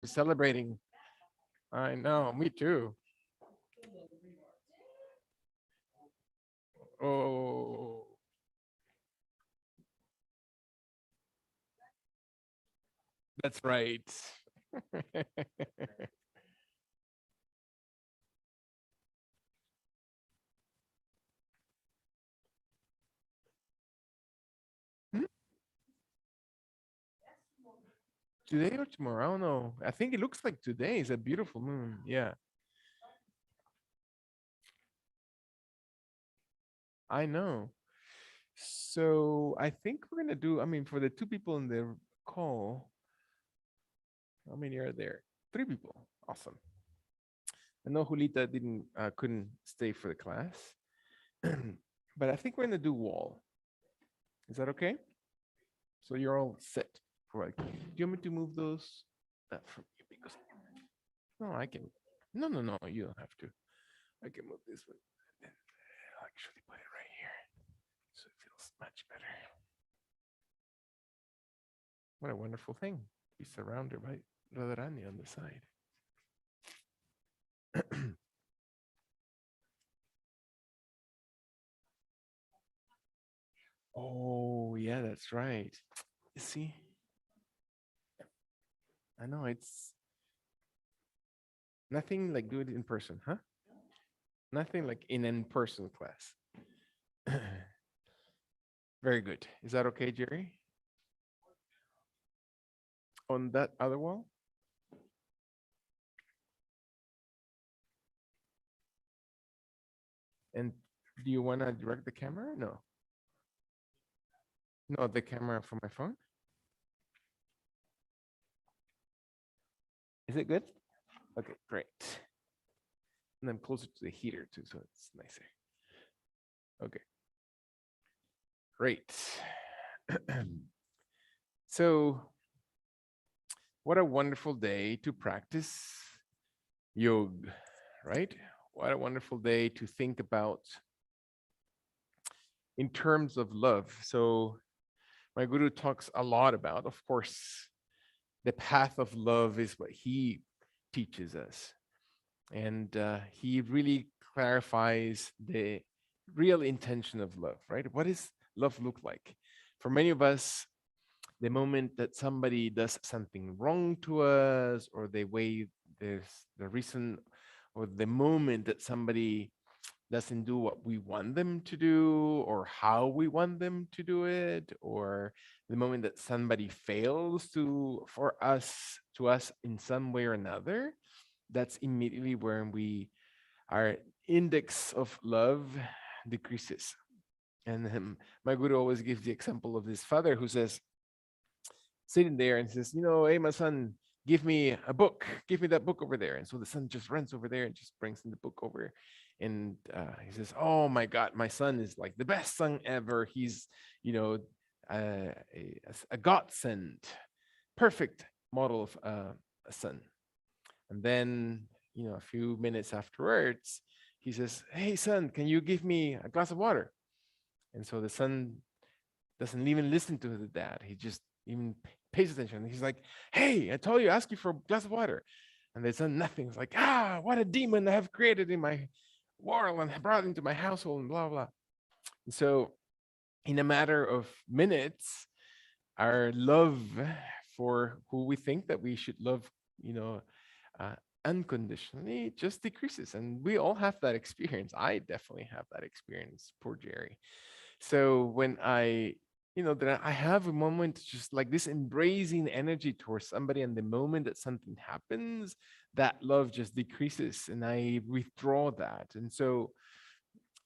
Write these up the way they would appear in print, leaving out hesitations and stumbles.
Celebrating. I know, me too. Oh, that's right. Hmm? Today or tomorrow? I don't know. I think it looks like today is a beautiful moon. Yeah, I know. So I think we're gonna do. I mean, for the two people in the call, how many are there? Three people. Awesome. I know Julita didn't couldn't stay for the class, but I think we're gonna do wall. Is that okay? So you're all set for like. Do you want me to move those from you? Because no, I can. No, no, no. You don't have to. I can move this one. And I'll actually put it right here, so it feels much better. What a wonderful thing. Be surrounded by Radharani on the side. Oh yeah, that's right. You see, I know it's nothing like do it in person, huh? Nothing like in in-person class. Very good. Is that okay, Jerry? On that other wall? And do you want to direct the camera? No. No, the camera from my phone. Is it good? Okay, great. And I'm closer to the heater too, so it's nicer. Okay, great. So, what a wonderful day to practice yoga, right? What a wonderful day to think about in terms of love. So, my guru talks a lot about, of course, the path of love is what he teaches us. And he really clarifies the real intention of love, right? What does love look like? For many of us, the moment that somebody does something wrong to us, or the way there's the reason, or the moment that somebody doesn't do what we want them to do, or how we want them to do it, or the moment that somebody fails to for us to us in some way or another, that's immediately when our index of love decreases. And my guru always gives the example of this father who says, sitting there and says, hey, my son, give me a book, give me that book over there. And so the son just runs over there and just brings him the book over. And he says, oh my God, my son is like the best son ever. He's, a godsend, perfect model of a son. And then, a few minutes afterwards, he says, hey, son, can you give me a glass of water? And so the son doesn't even listen to the dad. He just even pays attention. He's like, hey, I told you, ask you for a glass of water. And the son, nothing. It's like, what a demon I have created in my world and brought into my household and blah, blah. And so in a matter of minutes, our love for who we think that we should love, you know, uh, unconditionally just decreases. And we all have that experience. I definitely have that experience, poor Jerry. So when that I have a moment just like this embracing energy towards somebody, and the moment that something happens, that love just decreases and I withdraw that. And so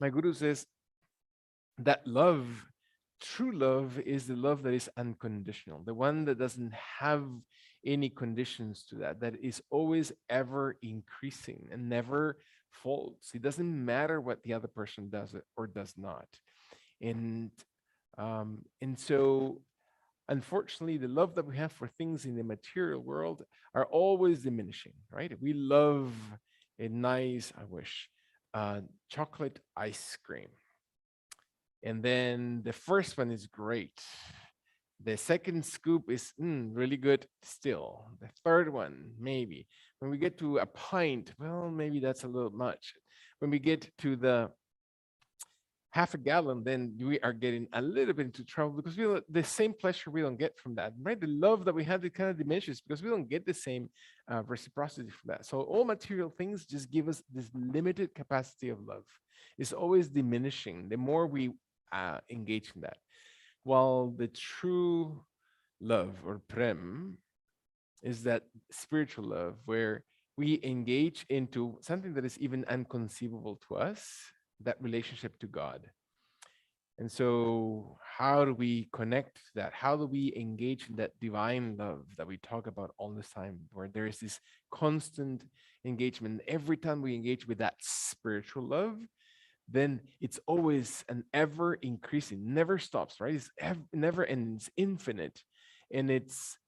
my guru says that love, true love, is the love that is unconditional, the one that doesn't have any conditions to that, that is always ever increasing and never falls. It doesn't matter what the other person does or does not. And so unfortunately the love that we have for things in the material world are always diminishing, right? We love a nice, I wish, chocolate ice cream, and then the first one is great, The second scoop is really good still. The third one, maybe. When we get to a pint, well, maybe that's a little much. When we get to the half a gallon, then we are getting a little bit into trouble because the same pleasure we don't get from that, right? The love that we have, it kind of diminishes because we don't get the same reciprocity from that. So all material things just give us this limited capacity of love. It's always diminishing the more we engage in that. While the true love or prem is that spiritual love where we engage into something that is even unconceivable to us, that relationship to God. And so, how do we connect to that? How do we engage in that divine love that we talk about all the time, where there is this constant engagement? Every time we engage with that spiritual love, then it's always an ever increasing, never stops, right? It's never ends, infinite. And it's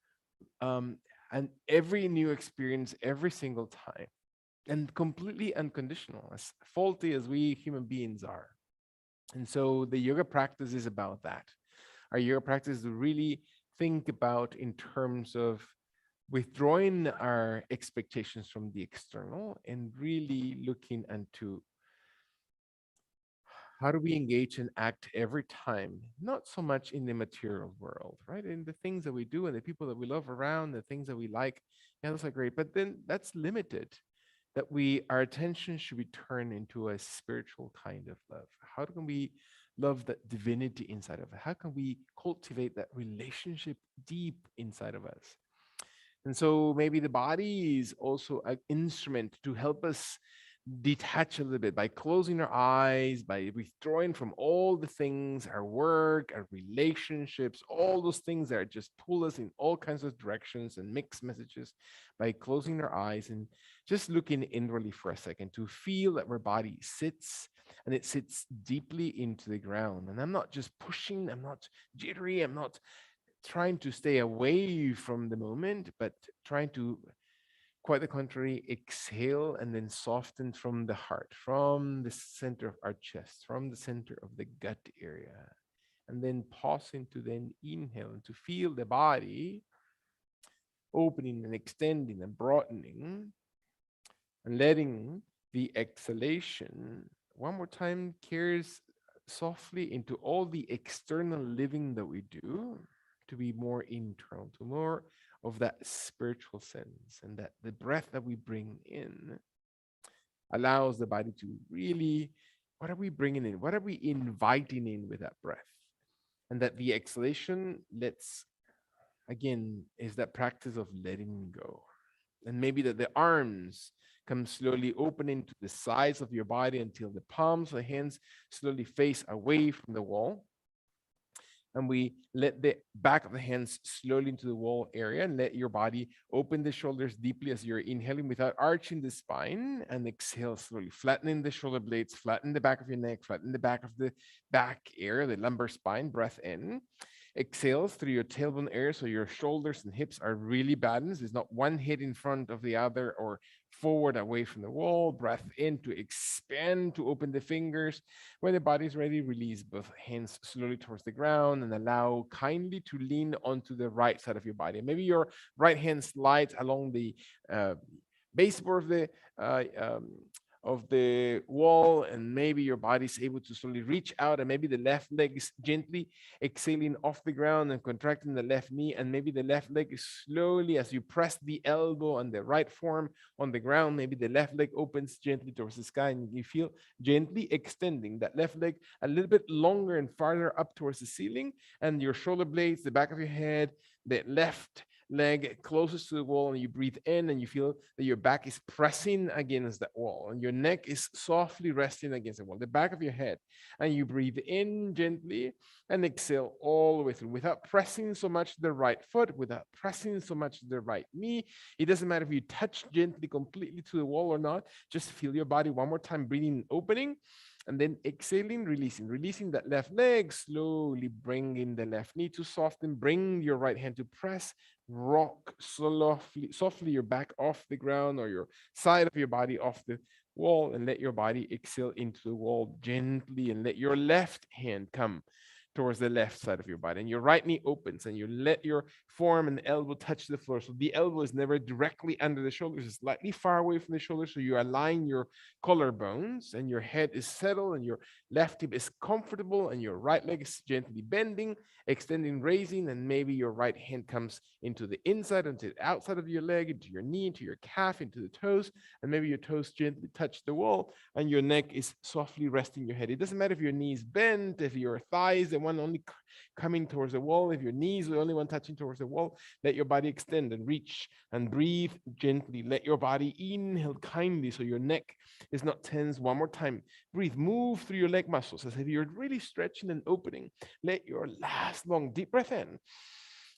um, and every new experience, every single time, and completely unconditional, as faulty as we human beings are. And so the yoga practice is about that. Our yoga practice is to really think about in terms of withdrawing our expectations from the external and really looking into how do we engage and act every time, not so much in the material world, right? In the things that we do and the people that we love around, the things that we like, yeah, those are great. But then that's limited. That our attention should be turned into a spiritual kind of love. How can we love that divinity inside of it? How can we cultivate that relationship deep inside of us? And so maybe the body is also an instrument to help us detach a little bit by closing our eyes, by withdrawing from all the things, our work, our relationships, all those things that just pull us in all kinds of directions and mixed messages, by closing our eyes and just looking inwardly for a second to feel that our body sits and it sits deeply into the ground. And I'm not just pushing, I'm not jittery, I'm not trying to stay away from the moment, but trying to, quite the contrary, exhale and then soften from the heart, from the center of our chest, from the center of the gut area. And then pausing to then inhale and to feel the body opening and extending and broadening and letting the exhalation one more time carries softly into all the external living that we do to be more internal, to more of that spiritual sense, and that the breath that we bring in allows the body to really, what are we bringing in? What are we inviting in with that breath? And that the exhalation lets, again, is that practice of letting go. And maybe that the arms come slowly opening to the sides of your body until the palms of the hands slowly face away from the wall. And we let the back of the hands slowly into the wall area and let your body open the shoulders deeply as you're inhaling without arching the spine, and exhale slowly, flattening the shoulder blades, flatten the back of your neck, flatten the back of the back area, the lumbar spine, breath in. Exhales through your tailbone area so your shoulders and hips are really balanced. There's not one hit in front of the other or forward away from the wall. Breath in to expand, to open the fingers. When the body is ready, release both hands slowly towards the ground and allow kindly to lean onto the right side of your body. Maybe your right hand slides along the baseboard uh, um, of the wall, and maybe your body's able to slowly reach out, and maybe the left leg is gently exhaling off the ground and contracting the left knee, and maybe the left leg is slowly, as you press the elbow and the right forearm on the ground, maybe the left leg opens gently towards the sky, and you feel gently extending that left leg a little bit longer and farther up towards the ceiling, and your shoulder blades, the back of your head, the left leg closest to the wall, and you breathe in and you feel that your back is pressing against that wall and your neck is softly resting against the wall, the back of your head, and you breathe in gently and exhale all the way through without pressing so much the right foot, without pressing so much the right knee. It doesn't matter if you touch gently completely to the wall or not. Just feel your body one more time, breathing, opening, and then exhaling, releasing that left leg, slowly bringing the left knee to soften, bring your right hand to press, rock softly your back off the ground or your side of your body off the wall, and let your body exhale into the wall gently, and let your left hand come towards the left side of your body, and your right knee opens, and you let your forearm and elbow touch the floor. So the elbow is never directly under the shoulders, it's slightly far away from the shoulders. So you align your collarbones, and your head is settled, and your left hip is comfortable, and your right leg is gently bending, extending, raising, and maybe your right hand comes into the inside, into the outside of your leg, into your knee, into your calf, into the toes, and maybe your toes gently touch the wall, and your neck is softly resting your head. It doesn't matter if your knees bent, if your thighs the one only coming towards the wall, if your knees the only one touching towards the wall. Let your body extend and reach and breathe gently. Let your body inhale kindly so your neck is not tense. One more time. Breathe, move through your leg muscles as if you're really stretching and opening. Let your last long deep breath in.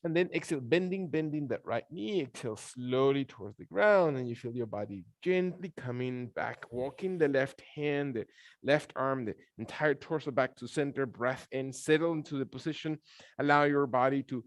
And then exhale, bending that right knee. Exhale slowly towards the ground, and you feel your body gently coming back, walking the left hand, the left arm, the entire torso back to center. Breath in, settle into the position. Allow your body to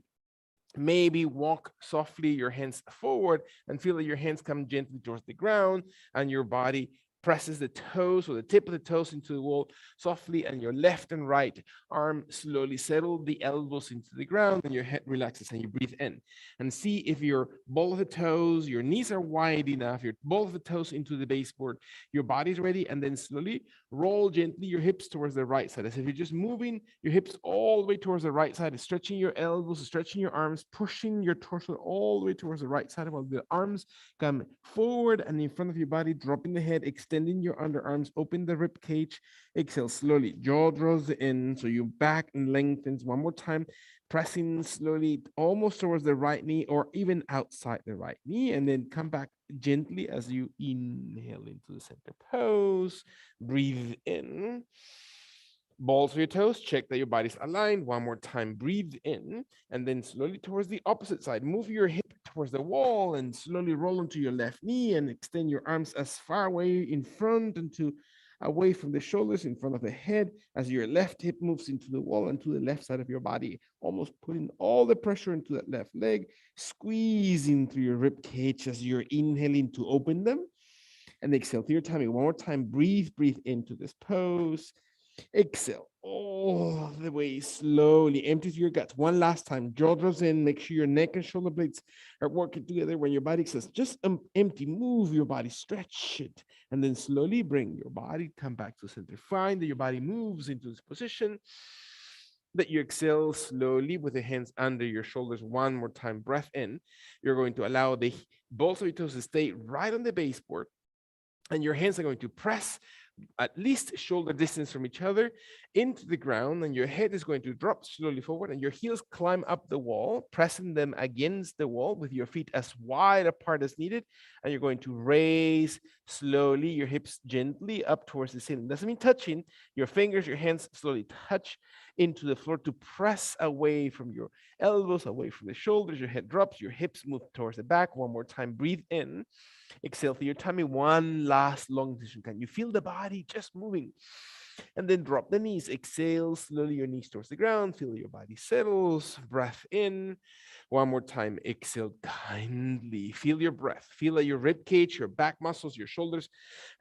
maybe walk softly your hands forward and feel that your hands come gently towards the ground, and your body presses the toes or the tip of the toes into the wall softly, and your left and right arm slowly settle the elbows into the ground, and your head relaxes, and you breathe in. And see if your ball of the toes, your knees are wide enough, your ball of the toes into the baseboard, your body's ready, and then slowly roll gently your hips towards the right side, as if you're just moving your hips all the way towards the right side, stretching your elbows, stretching your arms, pushing your torso all the way towards the right side while the arms come forward and in front of your body, dropping the head, extending your underarms, open the rib cage. Exhale slowly, jaw draws in, so your back lengthens. One more time, pressing slowly almost towards the right knee or even outside the right knee, and then come back gently as you inhale into the center pose. Breathe in. Balls of your toes, check that your body's aligned. One more time, breathe in, and then slowly towards the opposite side. Move your hip towards the wall and slowly roll onto your left knee and extend your arms as far away in front and to away from the shoulders, in front of the head, as your left hip moves into the wall and to the left side of your body, almost putting all the pressure into that left leg, squeezing through your rib cage as you're inhaling to open them. And exhale through your tummy. One more time, breathe into this pose. Exhale all the way slowly. Empty through your guts. One last time. Jaw draws in. Make sure your neck and shoulder blades are working together. When your body says, just empty, move your body, stretch it. And then slowly bring your body, come back to center. Find that your body moves into this position. That you exhale slowly with the hands under your shoulders. One more time. Breath in. You're going to allow the balls of your toes to stay right on the baseboard. And your hands are going to press at least shoulder distance from each other into the ground, and your head is going to drop slowly forward, and your heels climb up the wall, pressing them against the wall with your feet as wide apart as needed. And you're going to raise slowly your hips gently up towards the ceiling. Doesn't mean touching. Your fingers, your hands slowly touch into the floor to press away from your elbows, away from the shoulders. Your head drops, your hips move towards the back. One more time, breathe in. Exhale through your tummy. One last long decision. Can you feel the body just moving? And then drop the knees. Exhale slowly your knees towards the ground. Feel your body settles. Breath in. One more time. Exhale kindly. Feel your breath. Feel that your rib cage, your back muscles, your shoulders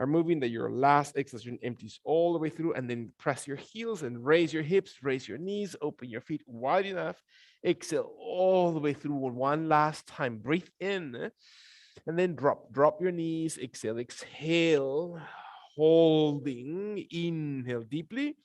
are moving, that your last exhalation empties all the way through. And then press your heels and raise your hips, raise your knees, open your feet wide enough. Exhale all the way through. One last time. Breathe in. And then drop your knees. Exhale, holding. Inhale deeply.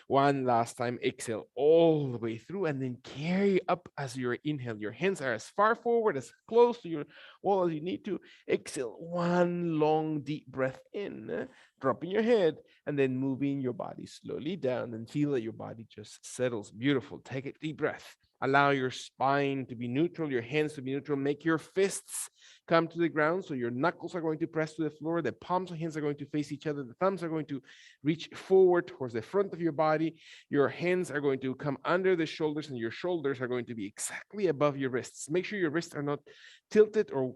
One last time. Exhale all the way through, and then carry up as you inhale. Your hands are as far forward, as close to your wall as you need to. Exhale, one long deep breath in, dropping your head, and then moving your body slowly down, and feel that your body just settles. Beautiful. Take a deep breath. Allow your spine to be neutral, your hands to be neutral. Make your fists come to the ground. So your knuckles are going to press to the floor. The palms of hands are going to face each other. The thumbs are going to reach forward towards the front of your body. Your hands are going to come under the shoulders, and your shoulders are going to be exactly above your wrists. Make sure your wrists are not tilted or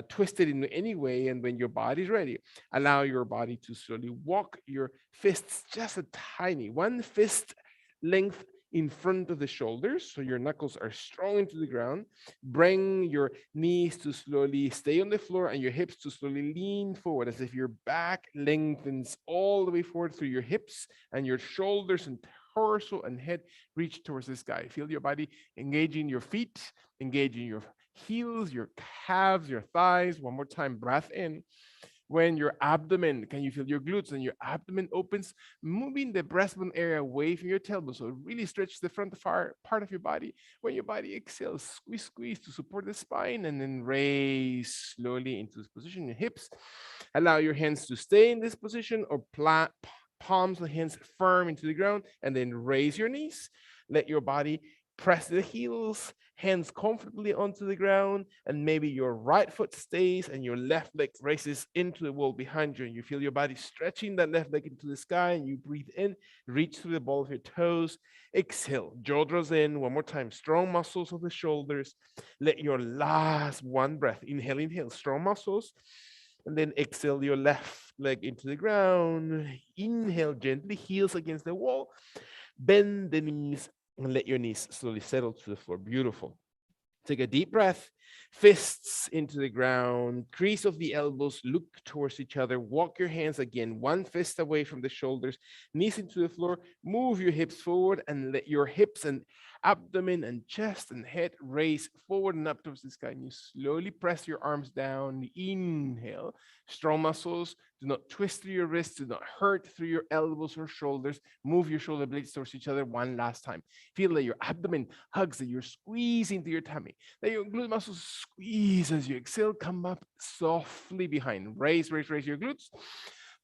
twisted in any way. And when your body's ready, allow your body to slowly walk your fists just a tiny, one fist length in front of the shoulders, so your knuckles are strong into the ground. Bring your knees to slowly stay on the floor, and your hips to slowly lean forward, as if your back lengthens all the way forward through your hips, and your shoulders and torso and head reach towards the sky. Feel your body engaging your feet, engaging your heels, your calves, your thighs. One more time, breath in. When your abdomen, can you feel your glutes and your abdomen opens, moving the breastbone area away from your tailbone. So really stretch the front part of your body. When your body exhales, squeeze, squeeze to support the spine and then raise slowly into this position. Your hips, allow your hands to stay in this position or palms of the hands firm into the ground and then raise your knees. Let your body press the heels, hands comfortably onto the ground, and maybe your right foot stays and your left leg races into the wall behind you. And you feel your body stretching that left leg into the sky, and you breathe in, reach through the ball of your toes, exhale, jaw draws in. One more time, strong muscles of the shoulders. Let your last one breath, inhale, inhale, strong muscles. And then exhale your left leg into the ground. Inhale gently, heels against the wall. Bend the knees and let your knees slowly settle to the floor. Beautiful. Take a deep breath, fists into the ground, crease of the elbows, look towards each other, walk your hands again, one fist away from the shoulders, knees into the floor, move your hips forward and let your hips and abdomen and chest and head raise forward and up towards the sky. And you slowly press your arms down. Inhale, strong muscles. Do not twist through your wrists. Do not hurt through your elbows or shoulders. Move your shoulder blades towards each other one last time. Feel that your abdomen hugs, that you're squeezing through your tummy, that your glute muscles squeeze as you exhale. Come up softly behind. Raise, raise, raise your glutes.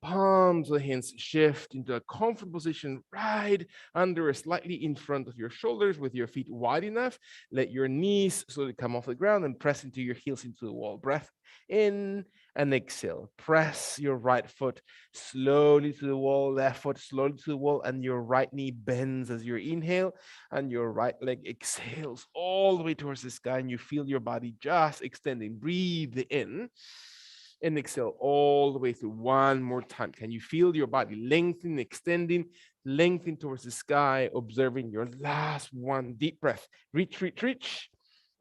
Palms of the hands shift into a comfortable position right under or slightly in front of your shoulders with your feet wide enough. Let your knees slowly come off the ground and press into your heels into the wall. Breath in and exhale. Press your right foot slowly to the wall, left foot slowly to the wall, and your right knee bends as you inhale, and your right leg exhales all the way towards the sky, and you feel your body just extending. Breathe in and exhale all the way through one more time. Can you feel your body lengthening, extending, lengthening towards the sky, observing your last one deep breath. Reach, reach, reach,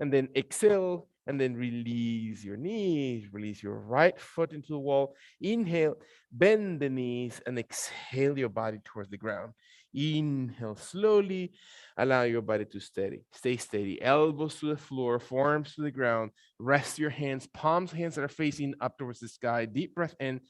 and then exhale, and then release your knees, release your right foot into the wall. Inhale, bend the knees, and exhale your body towards the ground. Inhale slowly, allow your body to stay steady. Elbows to the floor, forearms to the ground. Rest your hands, palms, hands that are facing up towards the sky. Deep breath in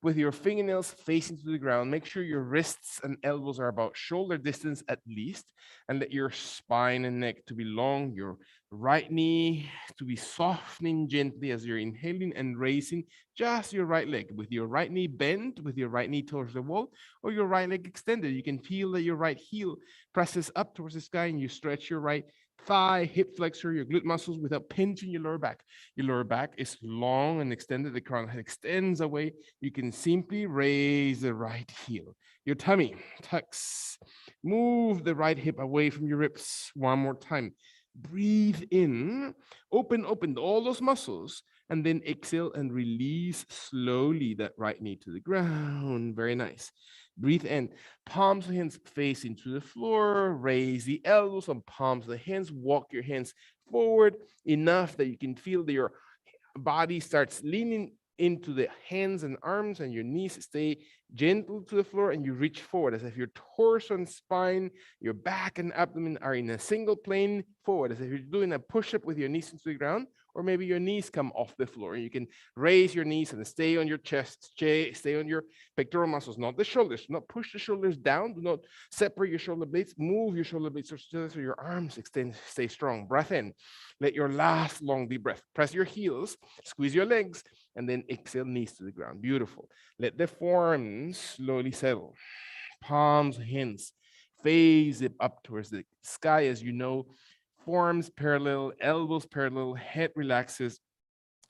with your fingernails facing to the ground. Make sure your wrists and elbows are about shoulder distance at least, and let your spine and neck to be long, your right knee to be softening gently as you're inhaling and raising just your right leg with your right knee bent, with your right knee towards the wall, or your right leg extended. You can feel that your right heel presses up towards the sky and you stretch your right thigh, hip flexor, your glute muscles without pinching your lower back. Your lower back is long and extended. The crown head extends away. You can simply raise the right heel. Your tummy tucks. Move the right hip away from your ribs. One more time. Breathe in, open all those muscles, and then exhale and release slowly that right knee to the ground. Very nice. Breathe in, palms of the hands face into the floor, raise the elbows on palms of the hands, walk your hands forward enough that you can feel that your body starts leaning into the hands and arms, and your knees stay gentle to the floor, and you reach forward as if your torso and spine, your back and abdomen are in a single plane forward, as if you're doing a push-up with your knees into the ground, or maybe your knees come off the floor. You can raise your knees and stay on your chest, stay on your pectoral muscles, not the shoulders. Do not push the shoulders down. Do not separate your shoulder blades. Move your shoulder blades so your arms extend, stay strong. Breath in. Let your last long deep breath. Press your heels, squeeze your legs, and then exhale, knees to the ground. Beautiful. Let the forearms slowly settle. Palms, hands, face it up towards the sky. As you know, forearms parallel, elbows parallel, head relaxes,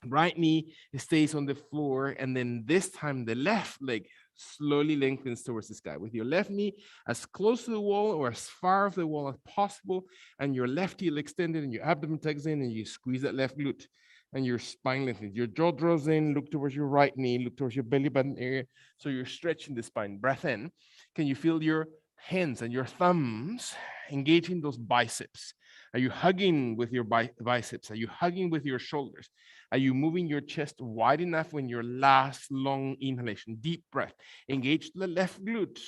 right knee stays on the floor, and then this time the left leg slowly lengthens towards the sky with your left knee as close to the wall or as far off the wall as possible, and your left heel extended and your abdomen tucks in, and you squeeze that left glute and your spine lengthens. Your jaw draws in, look towards your right knee, look towards your belly button area, so you're stretching the spine. Breath in. Can you feel your hands and your thumbs engaging those biceps? Are you hugging with your biceps? Are you hugging with your shoulders? Are you moving your chest wide enough when your last long inhalation? Deep breath. Engage the left glute.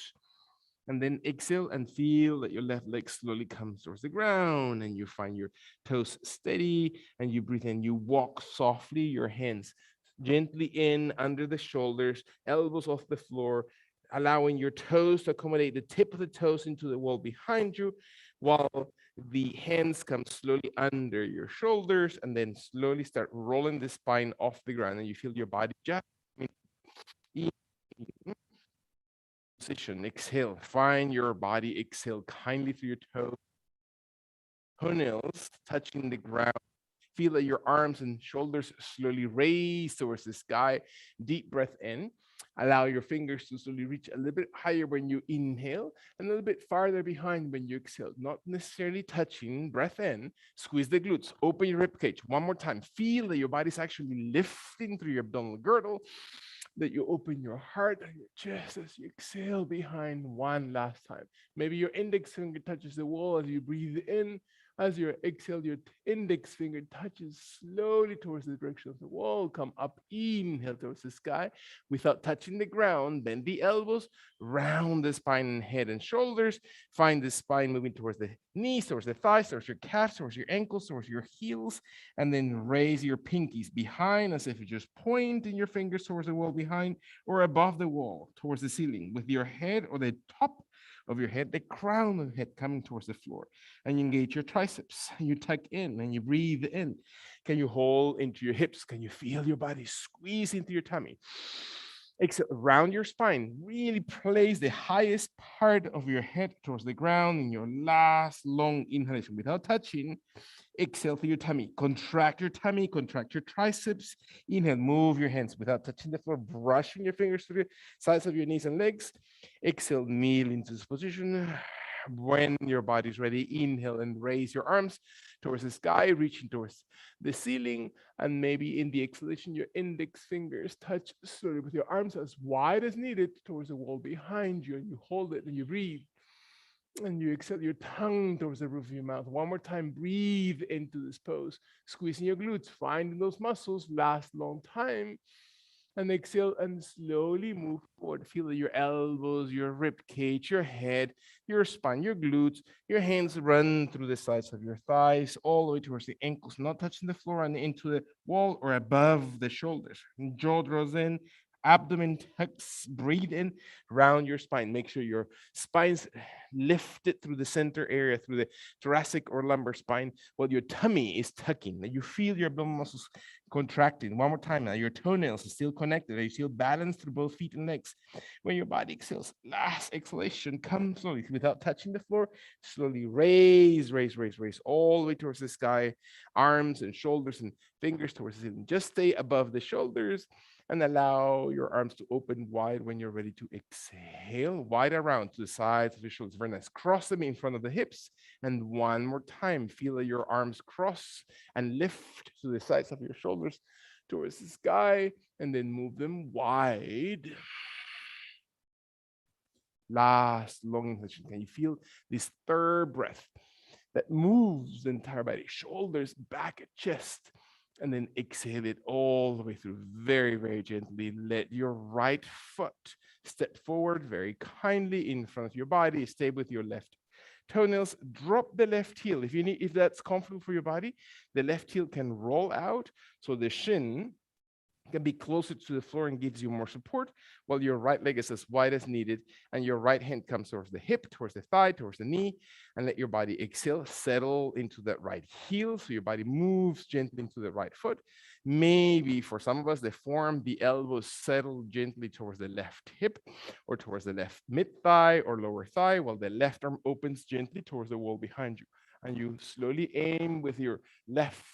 And then exhale and feel that your left leg slowly comes towards the ground and you find your toes steady and you breathe in. You walk softly, your hands gently in under the shoulders, elbows off the floor, allowing your toes to accommodate the tip of the toes into the wall behind you while the hands come slowly under your shoulders and then slowly start rolling the spine off the ground and you feel your body just in position. Exhale. Find your body. Exhale kindly through your toenails touching the ground. Feel that your arms and shoulders slowly raise towards the sky. Deep breath in. Allow your fingers to slowly reach a little bit higher when you inhale and a little bit farther behind when you exhale. Not necessarily touching. Breath in. Squeeze the glutes. Open your rib cage. One more time. Feel that your body's actually lifting through your abdominal girdle, that you open your heart and your chest as you exhale behind one last time. Maybe your index finger touches the wall as you breathe in. As you exhale, your index finger touches slowly towards the direction of the wall. Come up, inhale towards the sky without touching the ground. Bend the elbows, round the spine and head and shoulders. Find the spine moving towards the knees, towards the thighs, towards your calves, towards your ankles, towards your heels. And then raise your pinkies behind as if you're just pointing your fingers towards the wall behind or above the wall, towards the ceiling, with your head or the top of your head, the crown of the head coming towards the floor. And you engage your triceps. You tuck in and you breathe in. Can you hold into your hips? Can you feel your body squeeze into your tummy? Exhale, round your spine. Really place the highest part of your head towards the ground in your last long inhalation without touching. Exhale through your tummy. Contract your tummy, contract your triceps. Inhale, move your hands without touching the floor, brushing your fingers to the sides of your knees and legs. Exhale, kneel into this position. When your body's ready, inhale and raise your arms towards the sky, reaching towards the ceiling. And maybe in the exhalation, your index fingers touch slowly with your arms as wide as needed towards the wall behind you. And you hold it and you breathe. And you exhale your tongue towards the roof of your mouth. One more time, breathe into this pose, squeezing your glutes, finding those muscles last long time. And exhale and slowly move forward. Feel your elbows, your rib cage, your head, your spine, your glutes, your hands run through the sides of your thighs, all the way towards the ankles, not touching the floor and into the wall or above the shoulders. And jaw draws in, abdomen tucks, breathe in, round your spine. Make sure your spine's lifted through the center area, through the thoracic or lumbar spine, while your tummy is tucking. Now you feel your abdominal muscles contracting. One more time now, your toenails are still connected. Are you still balanced through both feet and legs? When your body exhales, last exhalation, come slowly without touching the floor. Slowly raise, raise, raise, raise, all the way towards the sky. Arms and shoulders and fingers towards the ceiling. Just stay above the shoulders and allow your arms to open wide when you're ready to exhale. Wide around to the sides of your shoulders. Very nice. Cross them in front of the hips. And one more time, feel that your arms cross and lift to the sides of your shoulders towards the sky, and then move them wide. Last long inhalation. Can you feel this third breath that moves the entire body? Shoulders, back, chest. And then exhale it all the way through very, very gently. Let your right foot step forward very kindly in front of your body. Stay with your left toenails. Drop the left heel. If that's comfortable for your body, the left heel can roll out so the shin can be closer to the floor and gives you more support, while your right leg is as wide as needed, and your right hand comes towards the hip, towards the thigh, towards the knee, and let your body exhale, settle into that right heel, so your body moves gently into the right foot. Maybe for some of us, the forearm, the elbows settle gently towards the left hip or towards the left mid-thigh or lower thigh, while the left arm opens gently towards the wall behind you. And you slowly aim with your left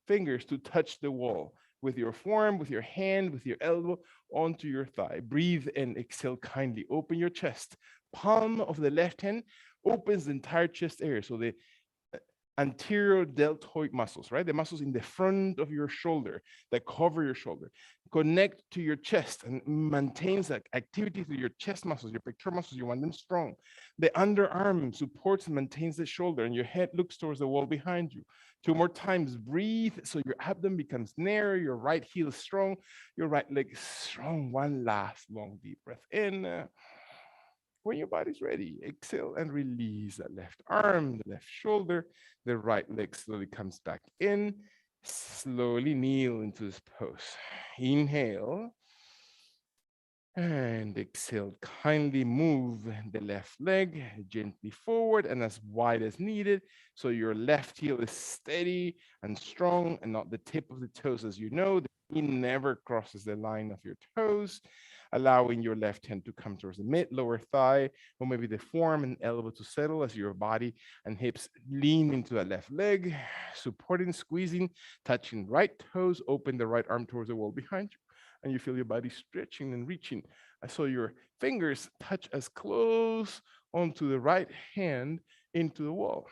fingers to touch the wall with your forearm, with your hand, with your elbow onto your thigh. Breathe in, exhale kindly. Open your chest. Palm of the left hand opens the entire chest area. So the anterior deltoid muscles, right? The muscles in the front of your shoulder that cover your shoulder, connect to your chest and maintains that activity through your chest muscles, your pectoral muscles. You want them strong. The underarm supports and maintains the shoulder, and your head looks towards the wall behind you. 2 more times, breathe so your abdomen becomes narrow, your right heel is strong, your right leg is strong. One last long deep breath in. When your body's ready, exhale and release that left arm, the left shoulder, the right leg slowly comes back in. Slowly kneel into this pose. Inhale and exhale. Kindly move the left leg gently forward and as wide as needed. So your left heel is steady and strong and not the tip of the toes. As you know, the knee never crosses the line of your toes, allowing your left hand to come towards the mid, lower thigh, or maybe the forearm and elbow to settle as your body and hips lean into that left leg, supporting, squeezing, touching right toes, open the right arm towards the wall behind you. And you feel your body stretching and reaching. I saw your fingers touch as close onto the right hand into the wall.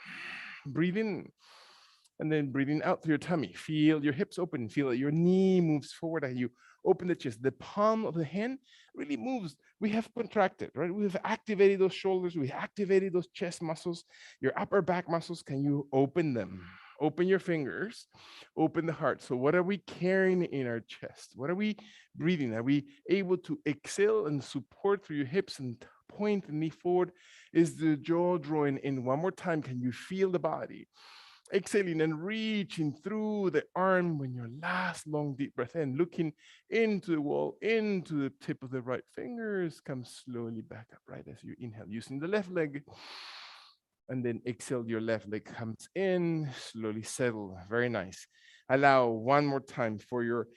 Breathe in and then breathing out through your tummy. Feel your hips open. Feel that your knee moves forward and you open the chest. The palm of the hand really moves. We have contracted, right? We've activated those shoulders. We activated those chest muscles. Your upper back muscles, can you open them? Open your fingers, open the heart. So what are we carrying in our chest? What are we breathing? Are we able to exhale and support through your hips and point the knee forward? Is the jaw drawing in? One more time, can you feel the body? Exhaling and reaching through the arm when your last long deep breath in, looking into the wall, into the tip of the right fingers. Come slowly back up right as you inhale, using the left leg. And then exhale, your left leg comes in, slowly settle. Very nice. Allow one more time for your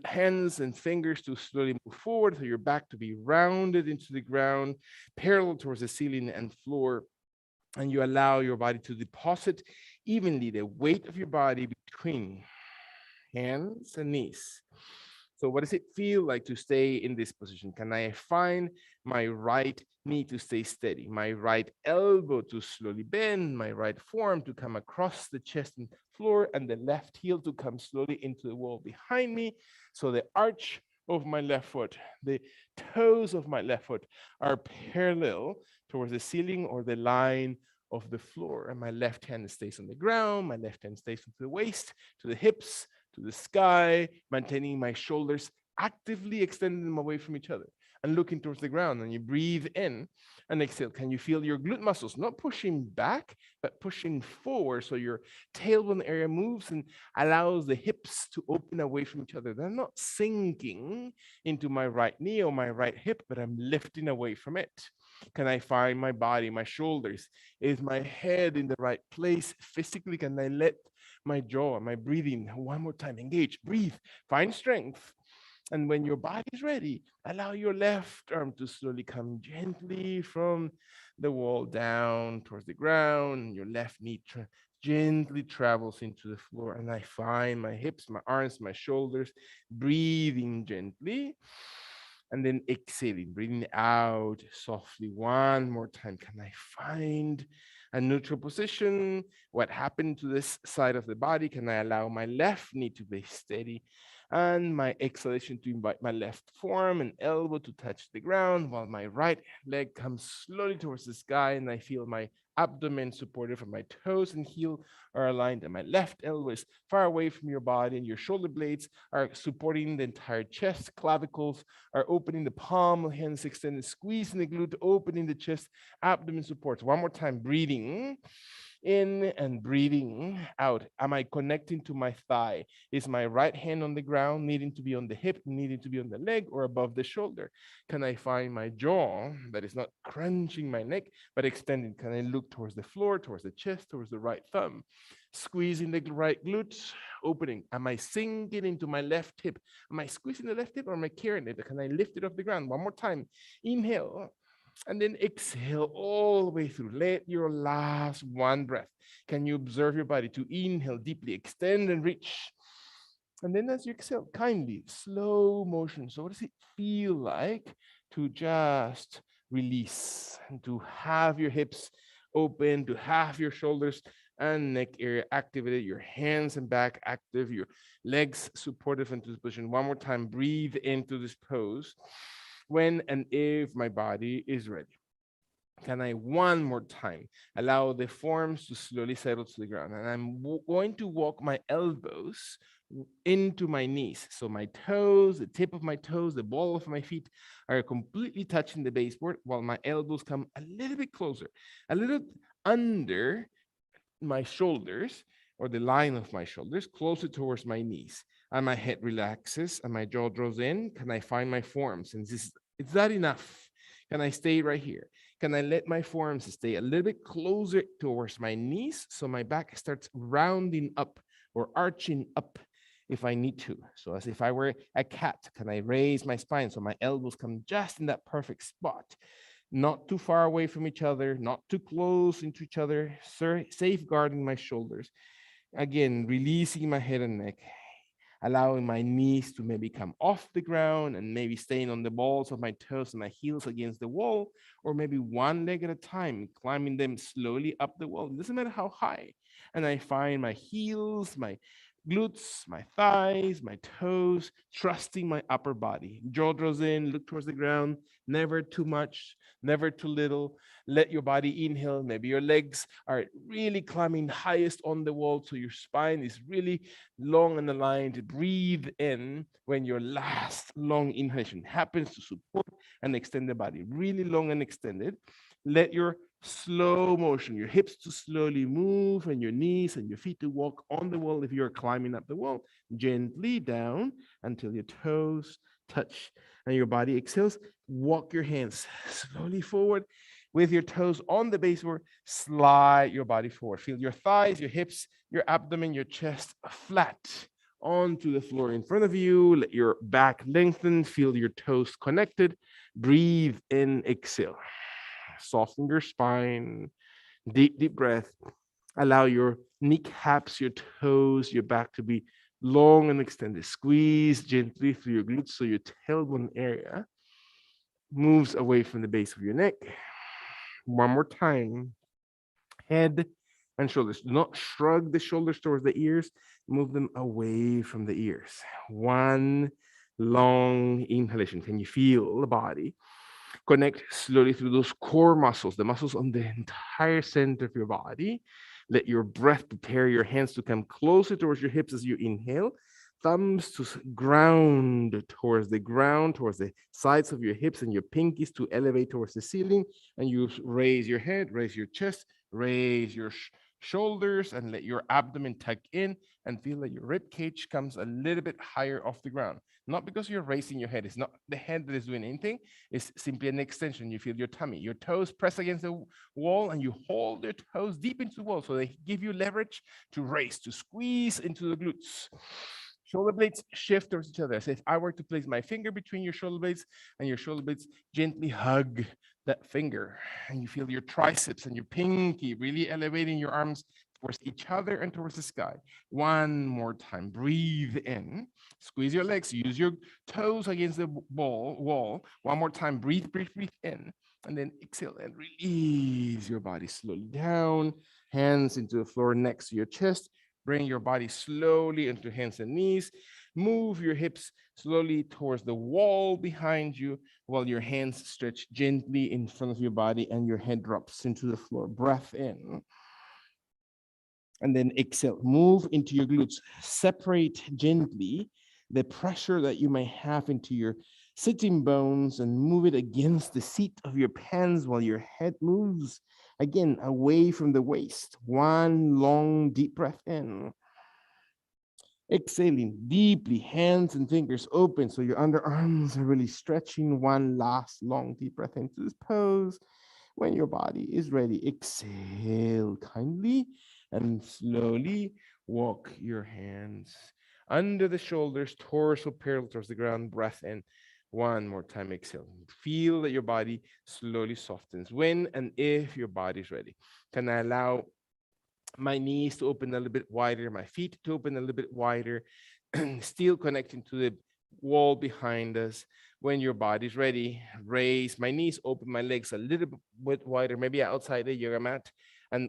hands and fingers to slowly move forward, so your back to be rounded into the ground, parallel towards the ceiling and floor. And you allow your body to deposit evenly the weight of your body between hands and knees. So what does it feel like to stay in this position? Can I find my right knee to stay steady, my right elbow to slowly bend, my right forearm to come across the chest and floor, and the left heel to come slowly into the wall behind me? So the arch of my left foot, the toes of my left foot are parallel towards the ceiling or the line of the floor. And my left hand stays on the ground, my left hand stays to the waist, to the hips, to the sky, maintaining my shoulders, actively extending them away from each other and looking towards the ground. And you breathe in and exhale. Can you feel your glute muscles not pushing back, but pushing forward? So your tailbone area moves and allows the hips to open away from each other. They're not sinking into my right knee or my right hip, but I'm lifting away from it. Can I find my body, my shoulders? Is my head in the right place physically? Can I let my jaw, my breathing, one more time, engage, breathe, find strength. And when your body is ready, allow your left arm to slowly come gently from the wall down towards the ground. Your left knee gently travels into the floor. And I find my hips, my arms, my shoulders, breathing gently. And then exhaling, breathing out softly one more time. Can I find a neutral position? What happened to this side of the body? Can I allow my left knee to be steady and my exhalation to invite my left forearm and elbow to touch the ground while my right leg comes slowly towards the sky and I feel my abdomen supported from my toes and heel are aligned and my left elbow is far away from your body and your shoulder blades are supporting the entire chest. Clavicles are opening, the palm of hands extended, squeezing the glute, opening the chest, abdomen supports. One more time, breathing in and breathing out. Am I connecting to my thigh? Is my right hand on the ground, needing to be on the hip, needing to be on the leg or above the shoulder? Can I find my jaw that is not crunching my neck, but extending? Can I look towards the floor, towards the chest, towards the right thumb? Squeezing the right glute, opening. Am I sinking into my left hip? Am I squeezing the left hip or am I carrying it? Can I lift it off the ground? One more time. Inhale. And then exhale all the way through. Let your last one breath. Can you observe your body to inhale deeply, extend and reach? And then as you exhale, kindly, slow motion. So what does it feel like to just release and to have your hips open, to have your shoulders and neck area activated, your hands and back active, your legs supportive into this position. One more time, breathe into this pose. When and if my body is ready. Can I one more time allow the forearms to slowly settle to the ground? And I'm going to walk my elbows into my knees. So my toes, the tip of my toes, the ball of my feet are completely touching the baseboard while my elbows come a little bit closer, a little under my shoulders or the line of my shoulders, closer towards my knees. And my head relaxes and my jaw draws in. Can I find my forearms? And is that enough? Can I stay right here? Can I let my forearms stay a little bit closer towards my knees so my back starts rounding up or arching up if I need to? So as if I were a cat, can I raise my spine so my elbows come just in that perfect spot? Not too far away from each other, not too close into each other, safeguarding my shoulders. Again, releasing my head and neck, allowing my knees to maybe come off the ground and maybe staying on the balls of my toes and my heels against the wall, or maybe one leg at a time, climbing them slowly up the wall. It doesn't matter how high. And I find my heels, my glutes, my thighs, my toes, trusting my upper body. Jaw draws in, look towards the ground, never too much, never too little. Let your body inhale. Maybe your legs are really climbing highest on the wall, so your spine is really long and aligned. Breathe in when your last long inhalation happens to support and extend the body. Really long and extended. Let your slow motion, your hips to slowly move and your knees and your feet to walk on the wall if you're climbing up the wall. Gently down until your toes touch and your body exhales. Walk your hands slowly forward with your toes on the baseboard. Slide your body forward. Feel your thighs, your hips, your abdomen, your chest flat onto the floor in front of you. Let your back lengthen. Feel your toes connected. Breathe in, exhale. Soften your spine. Deep, deep breath. Allow your kneecaps, your toes, your back to be long and extended. Squeeze gently through your glutes so your tailbone area moves away from the base of your neck. One more time. Head and shoulders. Do not shrug the shoulders towards the ears. Move them away from the ears. One long inhalation. Can you feel the body? Connect slowly through those core muscles, the muscles on the entire center of your body. Let your breath prepare your hands to come closer towards your hips as you inhale. Thumbs to ground towards the ground, towards the sides of your hips, and your pinkies to elevate towards the ceiling. And you raise your head, raise your chest, raise your shoulders, and let your abdomen tuck in and feel that your rib cage comes a little bit higher off the ground. Not because you're raising your head. It's not the head that is doing anything. It's simply an extension. You feel your tummy. Your toes press against the wall and you hold your toes deep into the wall so they give you leverage to raise, to squeeze into the glutes. Shoulder blades shift towards each other. As if I were to place my finger between your shoulder blades and your shoulder blades gently hug that finger. And you feel your triceps and your pinky really elevating your arms towards each other and towards the sky. One more time. Breathe in. Squeeze your legs. Use your toes against the wall. One more time. Breathe, breathe, breathe in. And then exhale and release your body slowly down. Hands into the floor next to your chest. Bring your body slowly into hands and knees. Move your hips slowly towards the wall behind you while your hands stretch gently in front of your body and your head drops into the floor. Breath in. And then exhale. Move into your glutes. Separate gently the pressure that you may have into your sitting bones and move it against the seat of your pants while your head moves again away from the waist. One long deep breath in. Exhaling deeply, hands and fingers open so your underarms are really stretching. One last long deep breath into this pose. When your body is ready, exhale kindly and slowly walk your hands under the shoulders, torso parallel towards the ground, breath in. One more time, exhale. Feel that your body slowly softens when and if your body is ready. Can I allow my knees to open a little bit wider, my feet to open a little bit wider, still connecting to the wall behind us. When your body's ready, raise my knees, open my legs a little bit wider, maybe outside the yoga mat,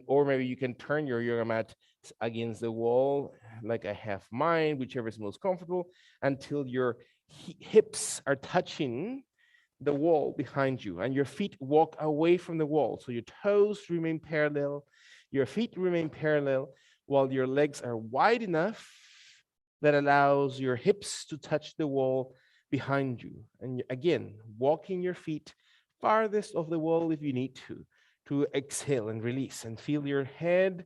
or maybe you can turn your yoga mat against the wall like I have mine, whichever is most comfortable, until your hips are touching the wall behind you and your feet walk away from the wall. So your toes remain parallel, your feet remain parallel while your legs are wide enough that allows your hips to touch the wall behind you. And again, walking your feet farthest of the wall if you need to exhale and release and feel your head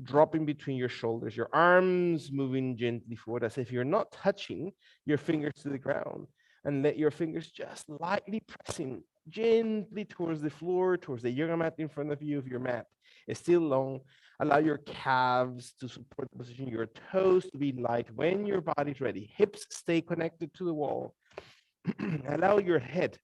dropping between your shoulders, your arms moving gently forward as if you're not touching your fingers to the ground. And let your fingers just lightly pressing gently towards the floor, towards the yoga mat in front of you. If your mat is still long, allow your calves to support the position, your toes to be light when your body's ready. Hips stay connected to the wall. Allow your head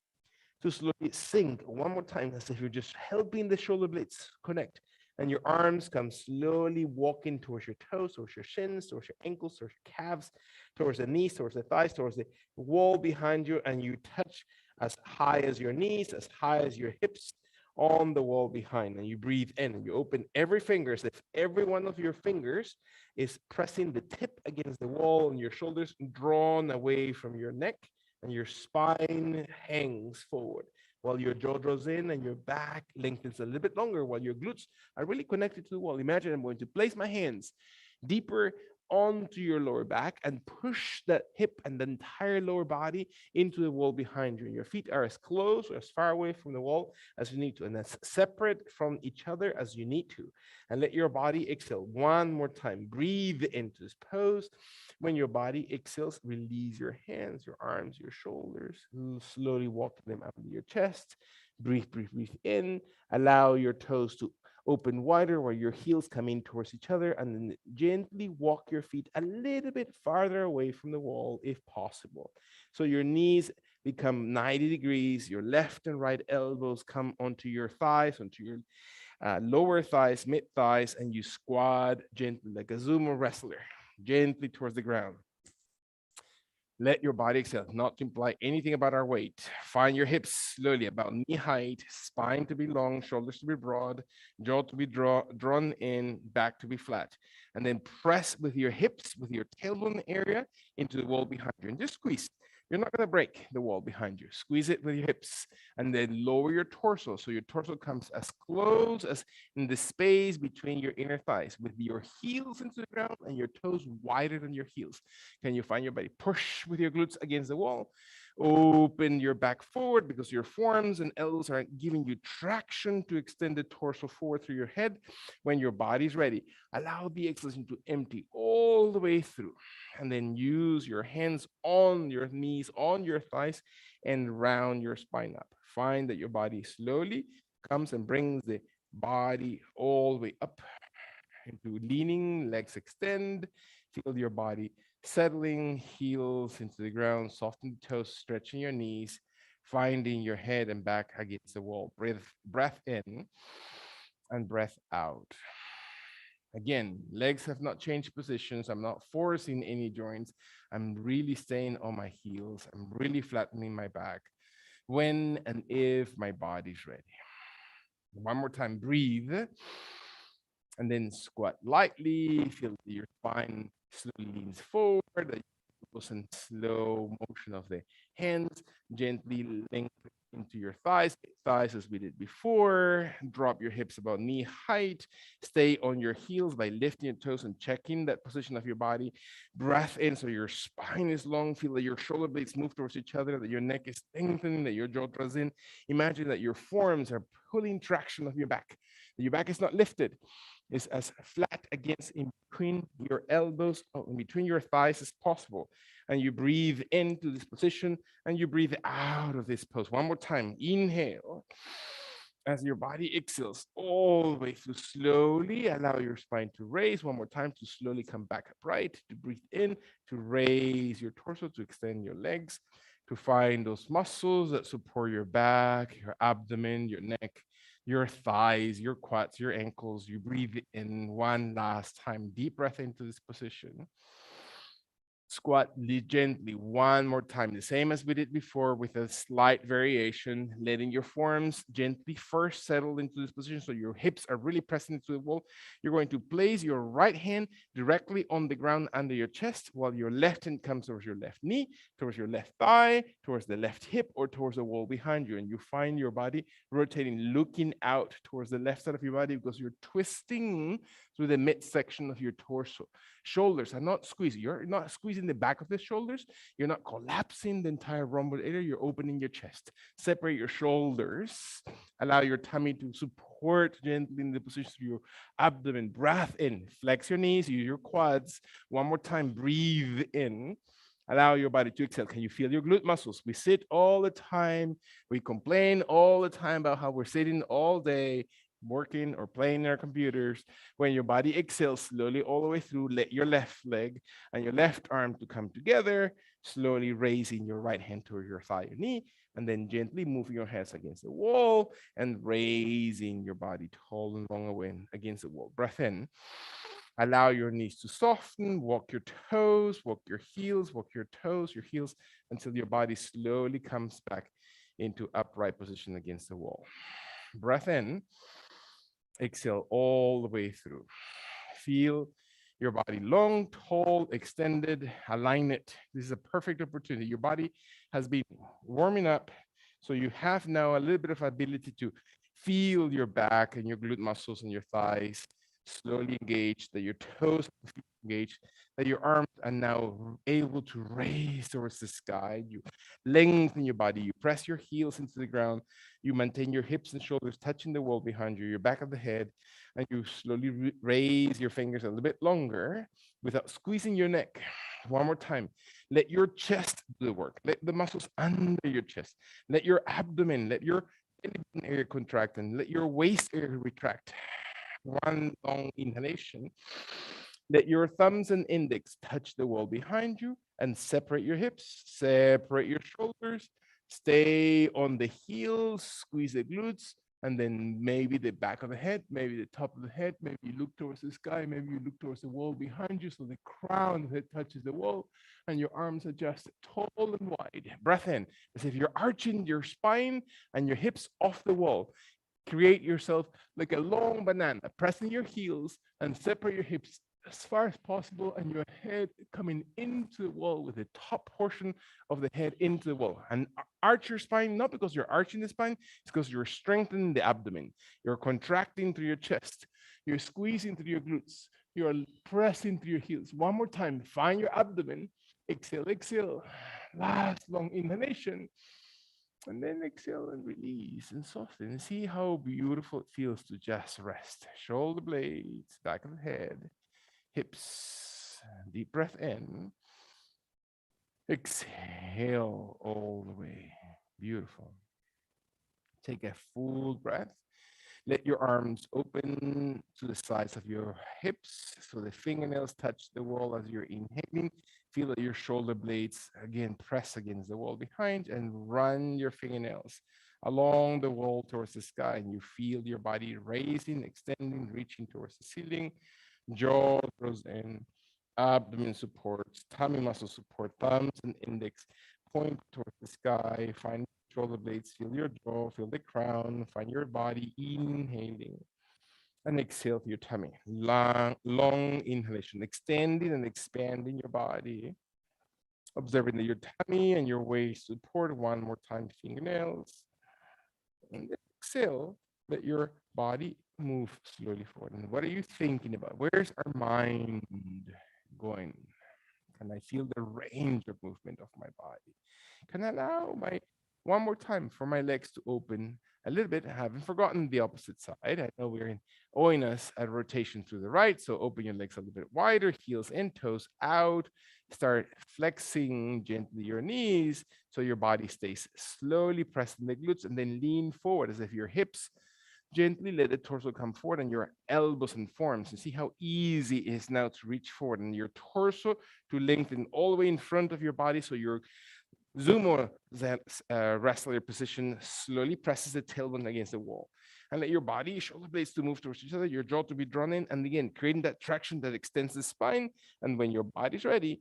to slowly sink one more time as if you're just helping the shoulder blades connect. And your arms come slowly walking towards your toes, towards your shins, towards your ankles, towards your calves, towards the knees, towards the thighs, towards the wall behind you. And you touch as high as your knees, as high as your hips on the wall behind. And you breathe in and you open every finger as if every one of your fingers is pressing the tip against the wall and your shoulders drawn away from your neck and your spine hangs forward while your jaw draws in and your back lengthens a little bit longer while your glutes are really connected to the wall. Imagine I'm going to place my hands deeper onto your lower back and push that hip and the entire lower body into the wall behind you. And your feet are as close or as far away from the wall as you need to, and as separate from each other as you need to. And let your body exhale one more time. Breathe into this pose. When your body exhales, release your hands, your arms, your shoulders. Slowly walk them up into your chest. Breathe, breathe, breathe in. Allow your toes to open wider where your heels come in towards each other, and then gently walk your feet a little bit farther away from the wall if possible. So your knees become 90 degrees, your left and right elbows come onto your thighs, onto your lower thighs, mid thighs, and you squat gently like a sumo wrestler, gently towards the ground. Let your body exhale, not to imply anything about our weight. Find your hips slowly about knee height, spine to be long, shoulders to be broad, jaw to be drawn in, back to be flat. And then press with your hips, with your tailbone area into the wall behind you. And just squeeze. You're not going to break the wall behind you. Squeeze it with your hips and then lower your torso. So your torso comes as close as in the space between your inner thighs with your heels into the ground and your toes wider than your heels. Can you find your body? Push with your glutes against the wall. Open your back forward because your forearms and elbows are giving you traction to extend the torso forward through your head. When your body's ready, allow the exhalation to empty all the way through. And then use your hands on your knees, on your thighs, and round your spine up. Find that your body slowly comes and brings the body all the way up into leaning, legs extend, feel your body settling, heels into the ground, soften the toes, stretching your knees, finding your head and back against the wall. Breath in and breath out. Again, legs have not changed positions. I'm not forcing any joints. I'm really staying on my heels. I'm really flattening my back when and if my body's ready. One more time, breathe and then squat lightly. Feel your spine slowly leans forward. And slow motion of the hands, gently lengthen into your thighs as we did before. Drop your hips about knee height. Stay on your heels by lifting your toes and checking that position of your body. Breath in so your spine is long. Feel that your shoulder blades move towards each other, that your neck is lengthening, that your jaw draws in. Imagine that your forearms are pulling traction of your back. Your back is not lifted. It's as flat against in between your elbows, in between your thighs as possible. And you breathe into this position and you breathe out of this pose. One more time. Inhale. As your body exhales all the way through, slowly allow your spine to raise. One more time to slowly come back upright, to breathe in, to raise your torso, to extend your legs, to find those muscles that support your back, your abdomen, your neck, your thighs, your quads, your ankles. You breathe in one last time. Deep breath into this position. Squat gently one more time, the same as we did before with a slight variation, letting your forearms gently first settle into this position so your hips are really pressing into the wall. You're going to place your right hand directly on the ground under your chest while your left hand comes towards your left knee, towards your left thigh, towards the left hip, or towards the wall behind you. And you find your body rotating, looking out towards the left side of your body because you're twisting through the midsection of your torso. Shoulders are not squeezing. You're not squeezing the back of the shoulders. You're not collapsing the entire rhomboid area. You're opening your chest. Separate your shoulders. Allow your tummy to support gently in the position of your abdomen. Breath in. Flex your knees. Use your quads. One more time. Breathe in. Allow your body to exhale. Can you feel your glute muscles? We sit all the time. We complain all the time about how we're sitting all day, working or playing in our computers. When your body exhales slowly all the way through, let your left leg and your left arm to come together, slowly raising your right hand toward your thigh or knee, and then gently moving your hands against the wall and raising your body tall and long away against the wall. Breath in. Allow your knees to soften, walk your toes, walk your heels, walk your toes, your heels, until your body slowly comes back into upright position against the wall. Breath in, exhale all the way through. Feel your body long, tall, extended, align it. This is a perfect opportunity. Your body has been warming up, so you have now a little bit of ability to feel your back and your glute muscles and your thighs slowly engaged, that your toes engaged, that your arms are now able to raise towards the sky. You lengthen your body, you press your heels into the ground, you maintain your hips and shoulders touching the wall behind you, your back of the head, and you slowly raise your fingers a little bit longer without squeezing your neck. One more time. Let your chest do the work. Let the muscles under your chest. Let your abdomen, let your area contract, and let your waist area retract. One long inhalation. Let your thumbs and index touch the wall behind you and separate your hips, separate your shoulders, stay on the heels, squeeze the glutes, and then maybe the back of the head, maybe the top of the head, maybe you look towards the sky, maybe you look towards the wall behind you so the crown of the head touches the wall and your arms adjust tall and wide. Breath in, as if you're arching your spine and your hips off the wall. Create yourself like a long banana, pressing your heels and separate your hips as far as possible and your head coming into the wall with the top portion of the head into the wall. And arch your spine, not because you're arching the spine, it's because you're strengthening the abdomen. You're contracting through your chest. You're squeezing through your glutes. You're pressing through your heels. One more time, find your abdomen. Exhale, exhale. Last long inhalation. And then exhale and release and soften. And see how beautiful it feels to just rest. Shoulder blades, back of the head, hips. Deep breath in. Exhale all the way. Beautiful. Take a full breath. Let your arms open to the sides of your hips so the fingernails touch the wall as you're inhaling. Feel that your shoulder blades again press against the wall behind and run your fingernails along the wall towards the sky. And you feel your body raising, extending, reaching towards the ceiling. Jaw goes in, abdomen supports, tummy muscle support, thumbs and index point towards the sky. Find shoulder blades, feel your jaw, feel the crown, find your body inhaling. And exhale to your tummy. Long inhalation, extending and expanding your body. Observing that your tummy and your waist support. One more time, fingernails. And then exhale, let your body move slowly forward. And what are you thinking about? Where's our mind going? Can I feel the range of movement of my body? Can I allow one more time for my legs to open a little bit? I haven't forgotten the opposite side. I know we're in Oinas at rotation to the right. So open your legs a little bit wider, heels in, toes out. Start flexing gently your knees so your body stays slowly pressing the glutes, and then lean forward as if your hips gently let the torso come forward and your elbows and forearms. And see how easy it is now to reach forward and your torso to lengthen all the way in front of your body. So your Zumo wrestler position slowly presses the tailbone against the wall. And let your body, shoulder blades to move towards each other, your jaw to be drawn in. And again, creating that traction that extends the spine. And when your body's ready,